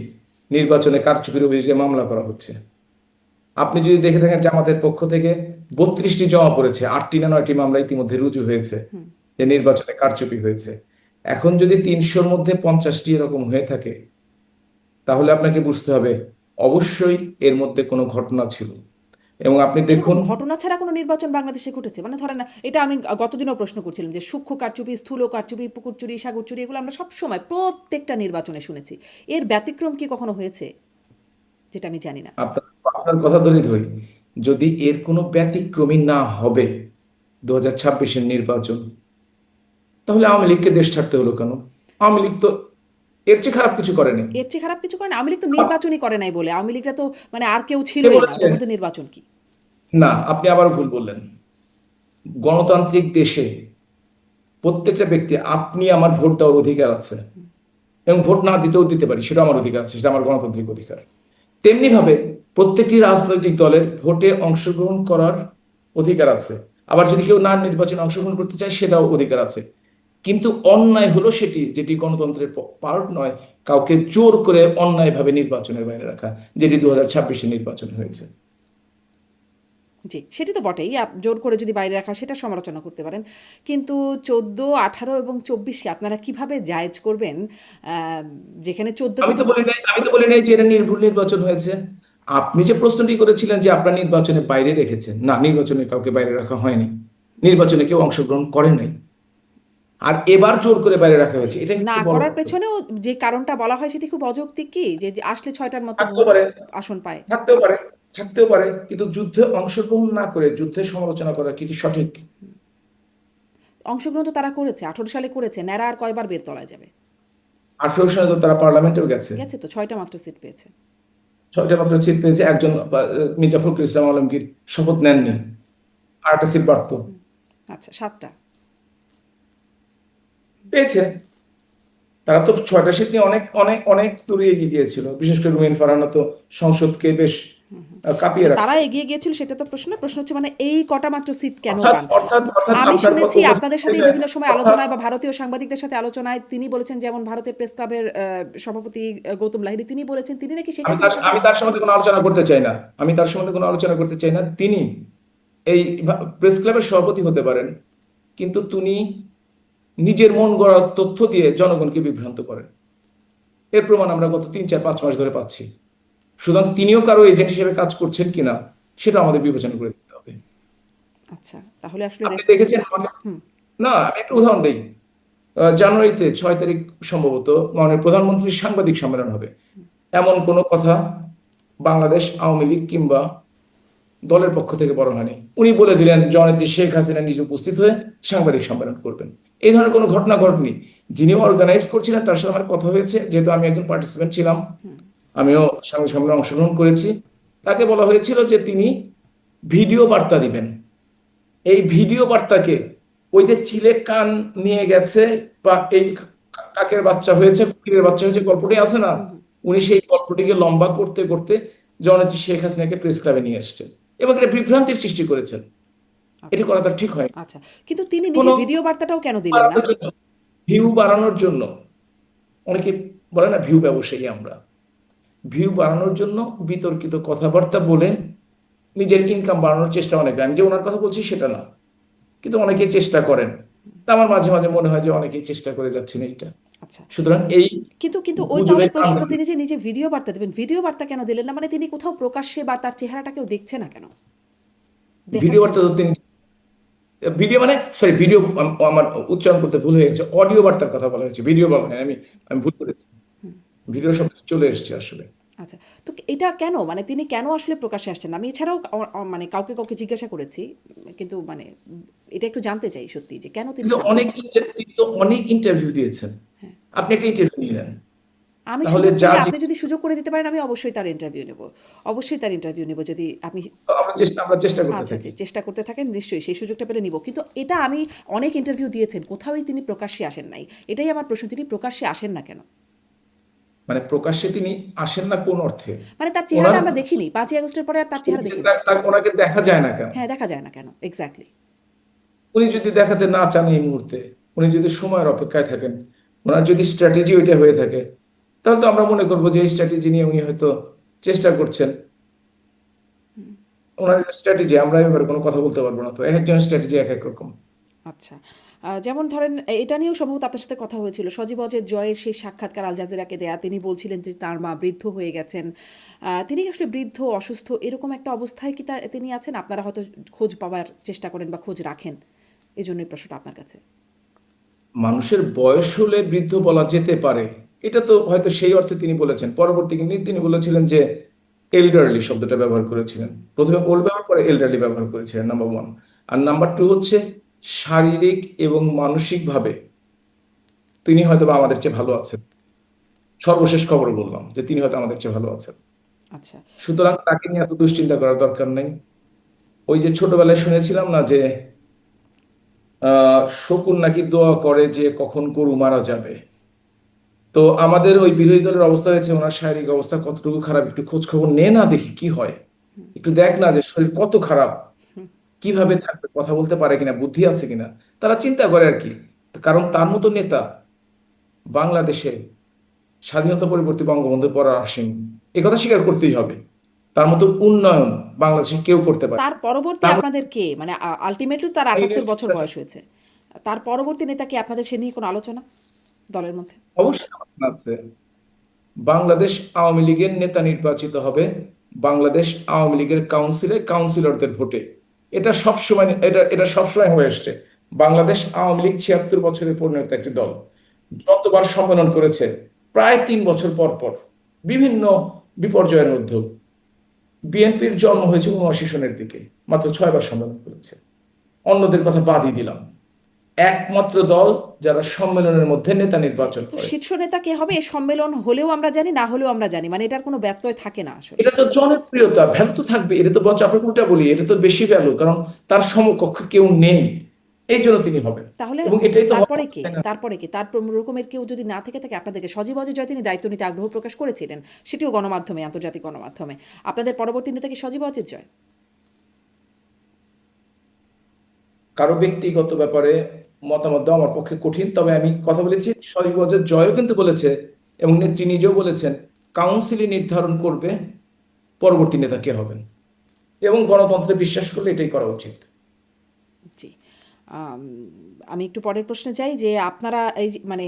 নির্বাচনে কারচুপির অভিযোগে মামলা করা হচ্ছে। আপনি যদি দেখে থাকেন, জামাতের পক্ষ থেকে 32টি জমা পড়েছে, 8টি না 9টি মামলা ইতিমধ্যে রুজু হয়েছে যে নির্বাচনে কারচুপি হয়েছে। এখন যদি 300-র মধ্যে 50টি এরকম হয়ে থাকে, তাহলে আপনাকে বুঝতে হবে অবশ্যই এর মধ্যে কোনো ঘটনা ছিল। এবং আপনি এরকম দেখুন, ঘটনা ছাড়া কোনো নির্বাচন বাংলাদেশে ঘটেছে? মানে ধরেন না, এটা আমি গতদিনও প্রশ্ন করছিলাম যে সূক্ষ্ম কারচুপি, স্থূল কারচুপি, পুকুর চুরি, সাগর চুরি এগুলো আমরা সবসময় প্রত্যেকটা নির্বাচনে শুনেছি। এর ব্যতিক্রম কি কখনো হয়েছে? যেটা আমি জানি না। আপনার আপনার কথা ধরেই ধরি, যদি এর কোনো ব্যতিক্রমী না হবে 2026-এর নির্বাচন, তাহলে আওয়ামী লীগকে দেশ ছাড়তে হলো কেন? আওয়ামী লীগ তো এর চেয়ে খারাপ কিছু করেনি। এর চেয়ে খারাপ কিছু করে না। আওয়ামী লীগ তো আপ- নির্বাচনই করে নাই বলে। আওয়ামী লীগরা তো মানে আর কেউ কে ছিলই না। বলেছে? তখন তো নির্বাচন কি? না, আপনি আবার ভুল বললেন। গণতান্ত্রিক দেশে প্রত্যেকটা ব্যক্তি, আপনি আমার ভোট দেওয়ার অধিকার আছে, এবং ভোট না দিতেও দিতে পারি, সেটা আমার অধিকার আছে, সেটা আমার গণতান্ত্রিক অধিকার। তেমনি ভাবে প্রত্যেকটি রাজনৈতিক দলের ভোটে অংশগ্রহণ করার অধিকার আছে। আবার যদি কেউ না নির্বাচনে অংশগ্রহণ করতে চায়, সেটাও অধিকার আছে। কিন্তু অন্যায় হলো সেটি, যেটি গণতন্ত্রের পার্ট নয়, কাউকে জোর করে অন্যায়ভাবে নির্বাচনের বাইরে রাখা, যেটি 2026-এ নির্বাচন হয়েছে। জি, সেটি তো বটেই। জোর করে যদি বাইরে রাখা সেটা সমালোচনা করতে পারেন। কিন্তু 14, 18 এবং 24কে আপনারা কিভাবে জায়েজ করবেন? যেখানে 14 তে তো আমি তো বলি নাই যে এটা নির্ভুল নির্বাচন হয়েছে। আপনি যে প্রশ্নটি করেছিলেন যে আপনার নির্বাচনে বাইরে রেখেছেন, না, নির্বাচনে কাউকে বাইরে রাখা হয়নি। নির্বাচনে কেউ অংশগ্রহণ করে নাই। আর এবার জোর করে বাইরে রাখা হয়েছে, এটাই না হচ্ছে বড় করার কথা। পেছনেও যে কারণটা বলা হয় সেটি খুব অযৌক্তিক কি? যে আসলে ৬টার মতো থাকতেও পারে, আসন পায়। থাকতেও পারে, থাকতেও পারে, কিন্তু যুদ্ধে অংশগ্রহণ না করে যুদ্ধে সমালোচনা করা কি সঠিক? অংশগ্রহণ তো তারা করেছে, 18 সালে করেছে। ন্যাড়া আর কয়বার বের তলায় যাবে? 18 সালে তো তারা পার্লামেন্টেও গেছে। গেছে তো, 6টা মাত্র সিট পেয়েছে। 6টা মাত্র সিট পেয়েছে। একজন মির্জা ফখরুল ইসলাম আলমগীর শপথ নেননি, আর একটা সিট বাড়তো। আচ্ছা, 7টা। পেয়েছে। তারা তো 6টা সিট নিয়ে অনেক অনেক অনেক দূরে এগিয়ে গিয়েছিল। বিশেষ করে রুমিন ফারহানা তো সংসদকে বেশ কাঁপিয়ে না, তারা রাখছে। এগিয়ে গিয়েছিল সেটা তো প্রশ্ন না। প্রশ্ন হচ্ছে মানে এই কটা মাত্র সিট কেন অর্থাৎ পান? অর্থাৎ অর্থাৎ আমি আপনার শুনেছি কথা আপনাদের হচ্ছে সাথে যে, বিভিন্ন সময় অর্থাৎ আলোচনায় বা ভারতীয় সাংবাদিকদের সাথে আলোচনায় তিনি বলেছেন, যেমন ভারতের প্রেস ক্লাবের সভাপতি গৌতম লাহিড়ী তিনি বলেছেন তিনি নাকি শেখ আমি তার হাসিনার সাথে আমি তার সম্বন্ধে কোনো আলোচনা করতে চাই না। আমি তার সম্বন্ধে কোনো আলোচনা করতে চাই না। তিনি এই প্রেস ক্লাবের সভাপতি হতে পারেন, কিন্তু তিনি নিজের মন গড়া তথ্য দিয়ে জনগণকে বিভ্রান্ত করেন। এর প্রমাণ আমরা গত 3, 4, 5 মাস ধরে পাচ্ছি। সুতরাং তিনিও কারো এজেন্ট হিসেবে কাজ করছেন কিনা, সেটা আমাদের বিবেচনা করে দিতে হবে। আচ্ছা, তাহলে আসলে আপনি দেখেছেন না, আমি একটা উদাহরণ দিই। জানুয়ারিতে 6 তারিখ সম্ভবত মাননীয় প্রধানমন্ত্রীর সাংবাদিক সম্মেলন হবে, এমন কোনো কথা বাংলাদেশ আওয়ামী লীগ কিংবা দলের পক্ষ থেকে বলা হয়নি। উনি বলে দিলেন জননেত্রী শেখ হাসিনা নিজে উপস্থিত হয়ে সাংবাদিক সম্মেলন করবেন। এই ধরনের কোনো ঘটনা ঘটেনি। যিনি অর্গানাইজ করছিলেন তার সাথে আমার কথা হয়েছে, যেহেতু আমি একজন পার্টিসিপেন্ট ছিলাম, আমিও সাংবাদিক সম্মেলনে অংশগ্রহণ করেছি। তাকে বলা হয়েছিল যে তিনি ভিডিও বার্তা দিবেন। এই ভিডিও বার্তাকে ওই যে চিলে কান নিয়ে গেছে, বা এই কাকের বাচ্চা হয়েছে, কুকিরের বাচ্চা হয়েছে, গল্পটি আছে না, উনি সেই গল্পটিকে লম্বা করতে করতে জননেত্রী শেখ হাসিনাকে প্রেস ক্লাবে নিয়ে আসছেন এবং এটা বিভ্রান্তির সৃষ্টি করেছেন। এটি আচ্ছা, করা তার ঠিক হয় আচ্ছা, কিন্তু তিনি নিজে কোনো ভিডিও বার্তাটাও কেন দিলেন না? বাড়ানোর জন্য, ভিউ বাড়ানোর জন্য। অনেকে বলে না ভিউ ব্যবসায়ী আমরা, ভিউ বাড়ানোর জন্য বিতর্কিত কথাবার্তা বলে নিজের ইনকাম বাড়ানোর চেষ্টা অনেকে, আমি যে ওনার কথা বলছি সেটা না, কিন্তু অনেকেই চেষ্টা করেন। তা আমার মাঝে মাঝে মনে হয় যে অনেকেই চেষ্টা করে যাচ্ছেন এইটা। আচ্ছা, সুতরাং এই কিন্তু কিন্তু ওই তাহলে গুজবের প্রশ্নটা, কারণে তিনি যে নিজে ভিডিও বার্তা দেবেন, ভিডিও বার্তা কেন দিলেন না? মানে তিনি কোথাও প্রকাশ্যে বা তার চেহারাটা কেউ দেখছে না কেন? ভিডিও দেখাচ্ছেন বার্তা না? তো তিনি, ভিডিও মানে সরি ভিডিও, আমার উচ্চারণ করতে ভুল হয়ে গেছে, অডিও বার্তার কথা বলা হয়েছে, ভিডিও বলা হয়, আচ্ছা, আমি আচ্ছা। আমি ভুল করেছি। ভিডিও শব্দ চলে এসেছে আসলে। আচ্ছা, তো এটা কেন, মানে তিনি কেন আসলে প্রকাশ্যে আসছেন না? আমি এছাড়াও মানে কাউকে কাউকে জিজ্ঞাসা করেছি, কিন্তু মানে এটা একটু জানতে চাই সত্যি যে কেন তিনি কিন্তু সামনে আসছেন। অনেক ইন্টারভিউ দিয়েছেন। হ্যাঁ, আপনি একটা ইন্টারভিউ নিলেন, আমি তাহলে সুযোগ যা পেলে, আপনি যদি সুযোগ করে দিতে পারেন আমি অবশ্যই তার ইন্টারভিউ নেব। অবশ্যই তার ইন্টারভিউ নেব যদি আপনি। আমরা চেষ্টা করতে আচ্ছা, থাকি। চেষ্টা করতে থাকেন, নিশ্চয়ই সেই সুযোগটা পেলে নিব। কিন্তু এটা আমি, অনেক ইন্টারভিউ দিয়েছেন, কোথাওই তিনি প্রকাশ্যে আসেন নাই। এটাই আমার প্রশ্ন, তিনি প্রকাশ্যে আসেন না কেন? মানে প্রকাশ্যে তিনি আসেন না কোন অর্থে? মানে তার ওনার চেহারাটা আমরা দেখিনি, 5ই আগস্টের পরে আর তার চেহারা দেখিনি। ওনাকে দেখা যায় না কেন? হ্যাঁ, দেখা যায় না কেন এক্স্যাক্টলি? উনি যদি দেখাতে না চান এই মুহূর্তে, উনি যদি সময়ের অপেক্ষায় থাকেন, ওনার যদি স্ট্র্যাটেজি ওইটা হয়ে থাকে, তাহলে তো আমরা মনে করবো যে এই স্ট্র্যাটেজি নিয়ে উনি হয়তো চেষ্টা করছেন। ওনার স্ট্র্যাটেজি, আমরা এবার কোনো কথা বলতে পারবো না, তো এক একজনের স্ট্র্যাটেজি এক এক রকম। আচ্ছা, যেমন ধরেন এটা নিয়েও সম্ভবত আপনার সাথে কথা হয়েছিল। সজীব অজয় জয়ের সেই সাক্ষাৎকার আল জাজিরাকে দেয়া। তিনি বলছিলেন যে তার মা বৃদ্ধ হয়ে গেছেন। তিনি কি আসলে বৃদ্ধ, অসুস্থ এরকম একটা অবস্থায় কি তিনি আছেন? আপনারা হয়তো খোঁজ পাবার চেষ্টা করেন বা খোঁজ রাখেন। এজন্যই প্রশ্নটা আপনার কাছে। মানুষের বয়স হলে বৃদ্ধ বলা যেতে পারে, এটা তো হয়তো সেই অর্থে তিনি বলেছেন। পরবর্তী কিন্তু তিনি বলেছিলেন যে এল্ডারলি শব্দটা ব্যবহার করেছিলেন। প্রথমে ওল্ড ব্যবহার করে এল্ডারলি ব্যবহার করেছিলেন, নাম্বার ওয়ান। আর নাম্বার টু হচ্ছে শারীরিক এবং মানসিকভাবে তিনি হয়তো বা আমাদের চেয়ে ভালো আছেন। সর্বশেষ খবর বললাম যে তিনি হয়তো আমাদের চেয়ে ভালো আছেন। আচ্ছা। সুতরাং তাকে নিয়ে এত দুশ্চিন্তা করার দরকার নেই। ওই যে ছোটবেলায় শুনেছিলাম না যে শকুন নাকি দোয়া করে যে কখন গরু মারা যাবে। তো আমাদের ওই বিরোধী দলের অবস্থা হয়েছে, ওনার শারীরিক অবস্থা কতটুকু খারাপ একটু খোঁজ খবর নে না, দেখি কি হয়। হুম, একটু দেখ না যে শরীর কত খারাপ, হুম। কিভাবে থাকবে, কথা বলতে পারে কিনা, বুদ্ধি আছে কিনা। তারা চিন্তা করে আর কি। কারণ তার মতো নেতা বাংলাদেশে স্বাধীনতা পরবর্তী বঙ্গবন্ধুর পর আর আসেনি, এ কথা স্বীকার করতেই হবে। তার মতো উন্নয়ন বাংলাদেশে কেউ করতে পারে তার না। পরবর্তী তার মতো আপনাদের কে? মানে আল্টিমেটলি তার ৭৮ বছর বয়স হয়েছে। তার পরবর্তী নেতা কি আপনাদের সে নিয়ে কোনো আলোচনা দলের মধ্যে? অবশ্যই আলোচনা আছে। বাংলাদেশ আওয়ামী লীগের নেতা নির্বাচিত হবে বাংলাদেশ আওয়ামী লীগের কাউন্সিলে কাউন্সিলরদের ভোটে। এটা সবসময় হয়ে আসছে। বাংলাদেশ আওয়ামী লীগ ৭৬ বছরের পরিণত একটি দল, যতবার সম্মেলন করেছে প্রায় ৩ বছর পর পর, বিভিন্ন বিপর্যয়ের মধ্যে। বিএনপির জন্ম হয়েছে ৭৯ সনের দিকে, মাত্র ৬ বার সম্মেলন করেছে। অন্যদের কথা বাদই দিলাম, একমাত্র দল যারা সম্মেলনের মধ্যে নেতা নির্বাচন কিন্তু করে। শীর্ষ নেতা কে হবে এ সম্মেলন হলেও আমরা জানি, না হলেও আমরা জানি। মানে এটার কোনো ব্যত্যয় থাকে না আসলে। এটা তো জনপ্রিয়তা, ভ্যালু তো থাকবে। এটা তো বরঞ্চ আপনাকে উল্টা বলি, এটা তো বেশি ভ্যালু, কারণ তার সমকক্ষ কেউ নেই, এই জন্য তিনি হবেন। তাহলে এবং এটাই তো হওয়া তারপরে কে? তাই না? তারপরে কে? তার রকমের কেউ যদি না থেকে থাকে আপনাদেরকে সজীব অজয় জয় তিনি দায়িত্ব নিতে আগ্রহ প্রকাশ করেছিলেন। সেটিও গণমাধ্যমে, আন্তর্জাতিক গণমাধ্যমে। আপনাদের পরবর্তী নেতা কি সজীব অজয় জয়? কারো ব্যক্তিগত ব্যাপারে মতামত দেওয়া আমার পক্ষে কঠিন, তবে আমি কথা বলেছি সজীব ওয়াজেদ জয়ও কিন্তু বলেছে, এবং নেত্রী নিজেও বলেছেন কাউন্সিলই নির্ধারণ করবে পরবর্তী নেতা কে হবেন, এবং গণতন্ত্রে বিশ্বাস করলে এটাই করা উচিত। জি। আম আমি একটু পরের প্রশ্নে যাই যে আপনারা এই যে মানে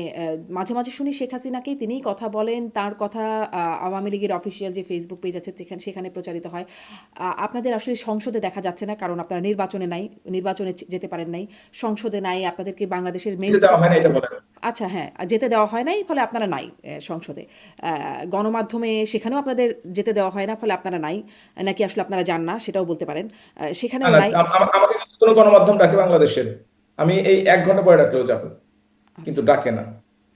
মাঝে, মাঝে শুনি শেখ হাসিনাকেই তিনিই কথা বলেন। তার কথা আওয়ামী লীগের অফিসিয়াল যে ফেসবুক পেজ আছে সেখানে প্রচারিত হয়। আপনাদের আসলে সংসদে দেখা যাচ্ছে না কারণ আপনারা নির্বাচনে যেতে পারেন নাই। সংসদে নাই, আপনাদেরকে বাংলাদেশের যেতে দেওয়া মেইনস্ট্রিম। হয় না এটা বলেন। আচ্ছা, হ্যাঁ, যেতে দেওয়া হয় নাই ফলে আপনারা নাই সংসদে। আ গণমাধ্যমে সেখানেও আপনাদের যেতে দেওয়া হয় না ফলে আপনারা নাই। নাকি আসলে আপনারা যান না সেটাও বলতে পারেন। না সেখানেও না, নাই। আমাকে যদি কোনো গণমাধ্যম ডাকে বাংলাদেশের, আমি এই ১ ঘন্টা পরে ডাকলেও যাবো, কিন্তু আচ্ছা, ডাকে না।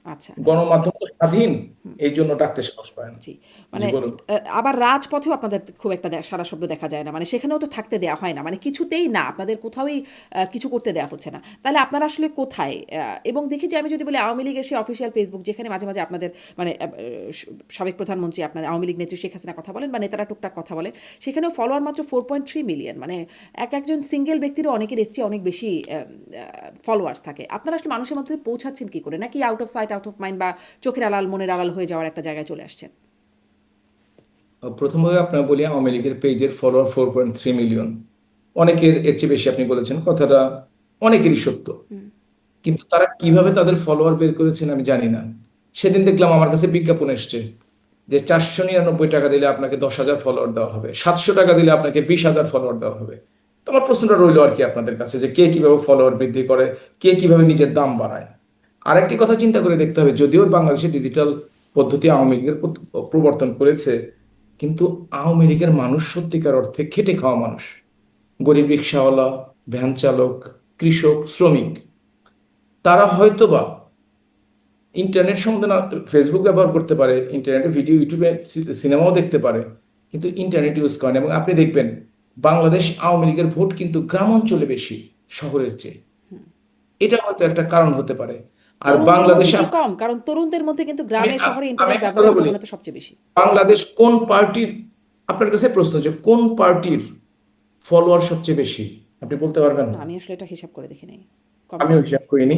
আচ্ছা। গণমাধ্যম তো স্বাধীন, হুম। এই জন্য ডাকতে সাহস পায় না। জি। জি মানে বলুন। আবার রাজপথেও আপনাদের খুব একটা সাড়া শব্দ দেখা যায় না। মানে সেখানেও তো থাকতে দেয়া হয় না। মানে কিছুতেই না। আপনাদের কোথাওই কিছু করতে দেয়া হচ্ছে না। তাহলে আপনারা আসলে কোথায়? এবং দেখি যে আমি যদি বলি আওয়ামী লীগের সেই অফিসিয়াল ফেসবুক যেখানে মাঝে, মাঝে আপনাদের মানে সাবেক প্রধানমন্ত্রী আপনাদের আওয়ামী লীগ নেত্রী শেখ হাসিনা কথা বলেন বা নেতারা টুকটাক কথা বলেন। সেখানেও ফলোয়ার মাত্র 4.3 মিলিয়ন। মানে একজন সিঙ্গেল ব্যক্তিরও অনেকের এর চেয়ে অনেক বেশি ফলোয়ার্স থাকে। আপনারা আসলে মানুষের মধ্যে পৌঁছাচ্ছেন কি করে? নাকি out of sight, out of mind বা চোখের আড়াল, মনের আড়াল হয়ে যাওয়ার একটা জায়গায় চলে আসছেন? প্রথমভাবে আপনার বলি, আওয়ামী লীগের পেজের ফলোয়ার 4.3 মিলিয়ন। অনেকের এর চেয়ে বেশি আপনি বলেছেন, কথাটা অনেকেরই সত্য। হুম। কিন্তু তারা কিভাবে তাদের ফলোয়ার বের করেছেন আমি জানি না। সেদিন দেখলাম আমার কাছে বিজ্ঞাপন এসছে যে 499 টাকা দিলে আপনাকে 10,000 ফলোয়ার দেওয়া হবে, 700 টাকা দিলে আপনাকে 20,000 ফলোয়ার দেওয়া হবে। তো আমার প্রশ্নটা রইলো আর কি আপনাদের কাছে, যে কে কিভাবে ফলোয়ার বৃদ্ধি করে, কে কিভাবে নিজের দাম বাড়ায়। আরেকটি কথা চিন্তা করে দেখতে হবে, যদিও বাংলাদেশে ডিজিটাল পদ্ধতি আওয়ামী লীগের প্রবর্তন করেছে, কিন্তু আওয়ামী লীগের মানুষ সত্যিকার অর্থে খেটে খাওয়া মানুষ। গরিব রিক্সাওয়ালা, ভ্যান চালক, কৃষক, শ্রমিক, তারা হয়তোবা ইন্টারনেট সম্বন্ধে না, ফেসবুক ব্যবহার করতে পারে, ইন্টারনেটে ভিডিও, ইউটিউবে সিনেমাও দেখতে পারে, কিন্তু ইন্টারনেট ইউজ করে না। এবং আপনি দেখবেন বাংলাদেশ আওয়ামী লীগের ভোট কিন্তু গ্রাম অঞ্চলে বেশি শহরের চেয়ে। এটা হয়তো একটা কারণ হতে পারে। আর তরুণদের মধ্যে বাংলাদেশে কি কম? কারণ তরুণদের মধ্যে কিন্তু আমি গ্রামে শহরে আমি ইন্টারনেট একটা কথা ব্যবহারের বলি, প্রবণতা সবচেয়ে বেশি। বাংলাদেশ কোন পার্টির, আপনার কাছে প্রশ্ন যে কোন পার্টির ফলোয়ার সবচেয়ে বেশি, আপনি বলতে পারবেন? না, আমি আসলে এটা হিসাব করে দেখি নাই। কবে আমিও হিসাব করিনি,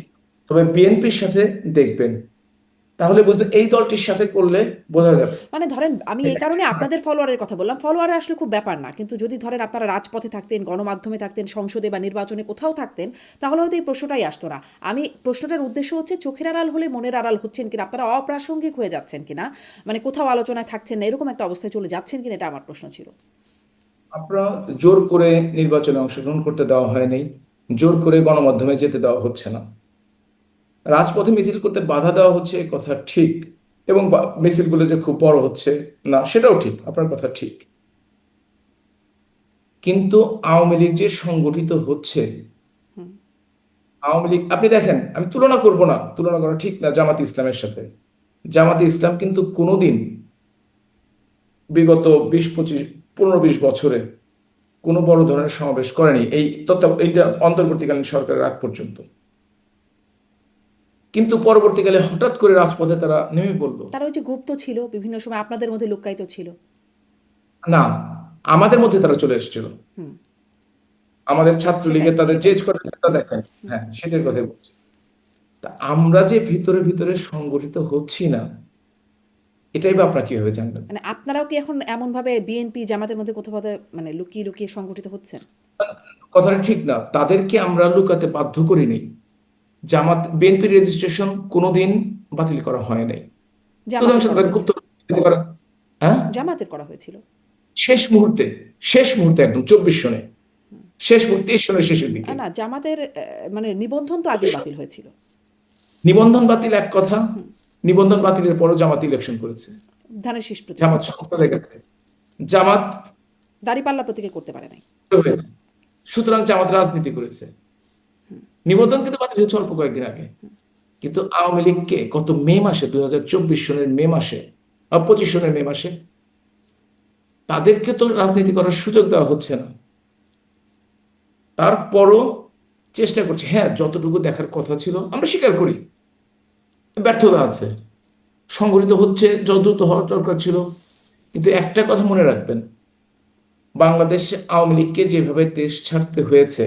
তবে বিএনপির সাথে দেখবেন তাহলে বুঝতে এই দলটির সাথে করলে বোঝা যাবে। মানে ধরেন আমি এই কারণে আপনাদের ফলোয়ারের কথা বললাম। ফলোয়ারে আসলে খুব ব্যাপার না। কিন্তু যদি ধরেন আপনারা রাজপথে থাকতেন, গণমাধ্যমে থাকতেন, সংসদে বা নির্বাচনে কোথাও থাকতেন, তাহলে হয়তো এই প্রশ্নটাই আসতো না। আমি প্রশ্নটার উদ্দেশ্য হচ্ছে চোখের আড়াল হলে মনের আড়াল হচ্ছেন কিনা, আপনারা অপ্রাসঙ্গিক হয়ে যাচ্ছেন কিনা, মানে কোথাও আলোচনায় থাকছেন না, এরকম একটা অবস্থায় চলে যাচ্ছেন কিনা, এটা আমার প্রশ্ন ছিল। আপনারা জোর করে নির্বাচনে অংশগ্রহণ করতে দেওয়া হয়নি, জোর করে গণমাধ্যমে যেতে দেওয়া হচ্ছে না। রাজপথে মিছিল করতে বাধা দেওয়া হচ্ছে, এ কথা ঠিক। এবং মিছিলগুলো যে খুব বড় হচ্ছে না, সেটাও ঠিক, আপনার কথা ঠিক। কিন্তু আওয়ামী লীগ যে সংগঠিত হচ্ছে, আওয়ামী লীগ আপনি দেখেন, আমি তুলনা করব না, তুলনা করা ঠিক না জামাতে ইসলামের সাথে। জামাতে ইসলাম কিন্তু কোনোদিন বিগত 15-20 বছরে কোনো বড় ধরনের সমাবেশ করেনি, এইটা অন্তর্বর্তীকালীন সরকারের আগ পর্যন্ত। কিন্তু পরবর্তীকালে হঠাৎ করে রাজপথে তারা নেমে পড়লো। তারা ওই যে গুপ্ত ছিল, বিভিন্ন সময় আপনাদের মধ্যে লুক্কায়িত ছিল। না, আমাদের মধ্যে তারা চলে এসেছিল। হুম, আমাদের সেটাই, ছাত্রলীগে তাদের সেটাই। জেজ করে সেটা দেখেন। হ্যাঁ, সেটার কথাই বলছি। তা আমরা যে ভিতরে ভিতরে সংগঠিত হচ্ছি না, এটাই বা আপনারা কিভাবে জানবেন? মানে আপনারাও কি এখন এমনভাবে বিএনপি জামাতের মধ্যে কোথাও মানে লুকিয়ে লুকিয়ে সংগঠিত হচ্ছেন? কথাটা ঠিক না, তাদেরকে আমরা লুকাতে বাধ্য করিনি। বিএনপির রেজিস্ট্রেশন কোনোদিন বাতিল করা হয় নাই, সুতরাং জামাতের করা তাদের হয়েছে। গুপ্ত করা। হ্যাঁ, জামাতের করা হয়েছিল। শেষ মুহূর্তে, শেষ মুহূর্তে একদম 24 সনে, শেষ মুহূর্তে 23 সনের শেষের দিকে। না, জামাতের মানে নিবন্ধন তো আগেই বাতিল হয়েছিল। নিবন্ধন বাতিল এক কথা, নিবন্ধন বাতিলের পরও জামাত ইলেকশন করেছে, ধানের শীষ প্রতীকে। জামাত সংসদ হয়ে গেছে, জামাত দাঁড়িপাল্লা প্রতীকে করতে পারে নাই। হয়েছে, সুতরাং জামাত রাজনীতি করেছে। নিবন্ধন কিন্তু বাতিল হয়েছে অল্প কয়েকদিন আগে। কিন্তু আওয়ামী লীগকে গত মে মাসে, 2024 সনের মে মাসে, 25 সনের মে মাসে, তাদেরকে তো রাজনীতি করার সুযোগ দেওয়া হচ্ছে না। তারপরও চেষ্টা করছে। হ্যাঁ, যতটুকু দেখার কথা ছিল আমরা স্বীকার করি, ব্যর্থতা আছে, সংগঠিত হচ্ছে যত দ্রুত হওয়া দরকার ছিল। কিন্তু একটা কথা মনে রাখবেন, বাংলাদেশে আওয়ামী লীগকে যেভাবে দেশ ছাড়তে হয়েছে,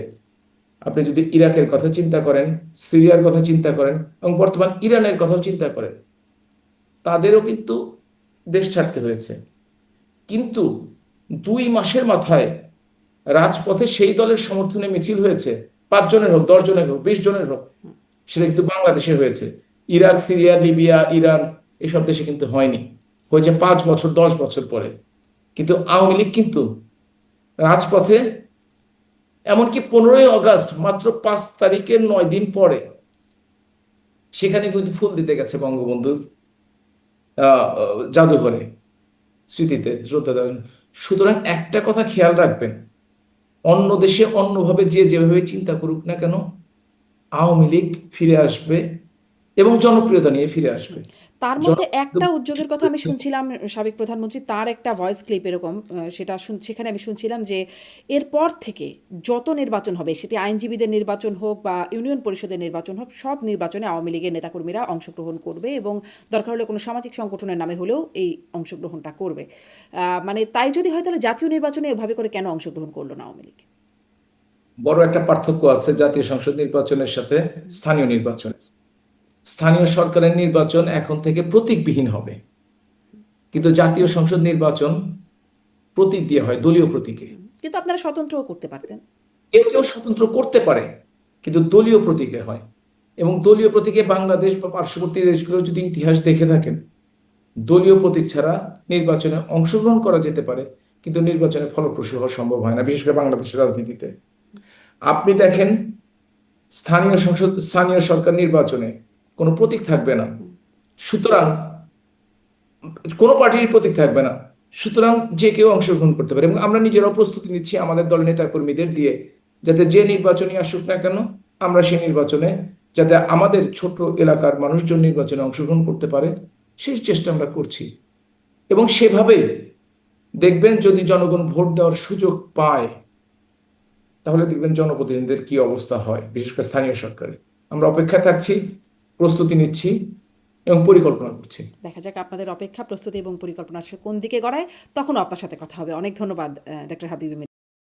আপনি যদি ইরাকের কথা চিন্তা করেন, সিরিয়ার কথা চিন্তা করেন, এবং বর্তমান ইরানের কথাও চিন্তা করেন, তাদেরও কিন্তু দেশ ছাড়তে হয়েছে। কিন্তু 2 মাসের মাথায় রাজপথে সেই দলের সমর্থনে মিছিল হয়েছে, 5 জনের হোক, 10 জনের হোক, 20 জনের হোক, সেটা কিন্তু বাংলাদেশে হয়েছে। ইরাক, সিরিয়া, লিবিয়া, ইরান এসব দেশে কিন্তু হয়নি, হয়েছে 5 বছর 10 বছর পরে। কিন্তু আওয়ামী লীগ কিন্তু রাজপথে, এমনকি 15ই আগস্ট মাত্র 5 তারিখের 9 দিন পরে সেখানে কিন্তু ফুল দিতে গেছে বঙ্গবন্ধুর জাদুঘরে, স্মৃতিতে শ্রদ্ধা জানানো। সুতরাং একটা কথা খেয়াল রাখবেন, অন্য দেশে অন্যভাবে যে যেভাবে চিন্তা করুক না কেন, আওয়ামী লীগ ফিরে আসবে এবং জনপ্রিয়তা নিয়ে ফিরে আসবে। তার মধ্যে একটা উদ্যোগের কথা আমি শুনছিলাম, সাবেক প্রধানমন্ত্রী তার একটা ভয়েস ক্লিপ এরকম, সেখানে আমি শুনছিলাম যে এরপর থেকে যত নির্বাচন হবে, সেটি আইনজীবীদের নির্বাচন হোক বা ইউনিয়ন পরিষদের নির্বাচন হোক, সব নির্বাচনে আওয়ামী লীগের নেতাকর্মীরা অংশগ্রহণ করবে এবং দরকার হলে কোনো সামাজিক সংগঠনের নামে হলেও এই অংশগ্রহণটা করবে। মানে তাই যদি হয়, তাহলে জাতীয় নির্বাচনে এভাবে করে কেন অংশগ্রহণ করলো না আওয়ামী লীগ? বড় একটা পার্থক্য আছে জাতীয় সংসদ নির্বাচনের সাথে স্থানীয় নির্বাচনের। স্থানীয় সরকারের নির্বাচন এখন থেকে প্রতীকবিহীন হবে, কিন্তু জাতীয় সংসদ নির্বাচন প্রতীক দিয়ে হয়, দলীয় প্রতীকে। কিন্তু আপনারা স্বতন্ত্রও করতে পারতেন। কেউ কেউ স্বতন্ত্র করতে পারে, কিন্তু দলীয় প্রতীকে হয়। এবং দলীয় প্রতীকে বাংলাদেশ বা পার্শ্ববর্তী দেশগুলো যদি ইতিহাস দেখে থাকেন, দলীয় প্রতীক ছাড়া নির্বাচনে অংশগ্রহণ করা যেতে পারে, কিন্তু নির্বাচনে ফলপ্রসূ হওয়া সম্ভব হয় না, বিশেষ করে বাংলাদেশের রাজনীতিতে। আপনি দেখেন, স্থানীয় সরকার নির্বাচনে কোনো প্রতীক থাকবে না, সুতরাং কোনো পার্টির প্রতীক থাকবে না, সুতরাং যে কেউ অংশগ্রহণ করতে পারে। এবং আমরা নিজেরাও প্রস্তুতি নিচ্ছি আমাদের দলের নেতা কর্মীদের দিয়ে, যাতে যে নির্বাচনই আসুক না কেন, আমরা সেই নির্বাচনে যাতে আমাদের ছোট এলাকার মানুষজন নির্বাচনে অংশগ্রহণ করতে পারে, সেই চেষ্টা আমরা করছি। এবং সেভাবেই দেখবেন, যদি জনগণ ভোট দেওয়ার সুযোগ পায়, তাহলে দেখবেন জনপ্রতিনিধিদের কি অবস্থা হয়, বিশেষ করে স্থানীয় সরকারে। আমরা অপেক্ষায় থাকছি, প্রস্তুতি নিচ্ছি এবং পরিকল্পনা করছি। দেখা যাক আপনাদের অপেক্ষা, প্রস্তুতি এবং পরিকল্পনা কোন দিকে গড়ায়, তখন আপনার সাথে কথা হবে। অনেক ধন্যবাদ ডক্টর হাবিব।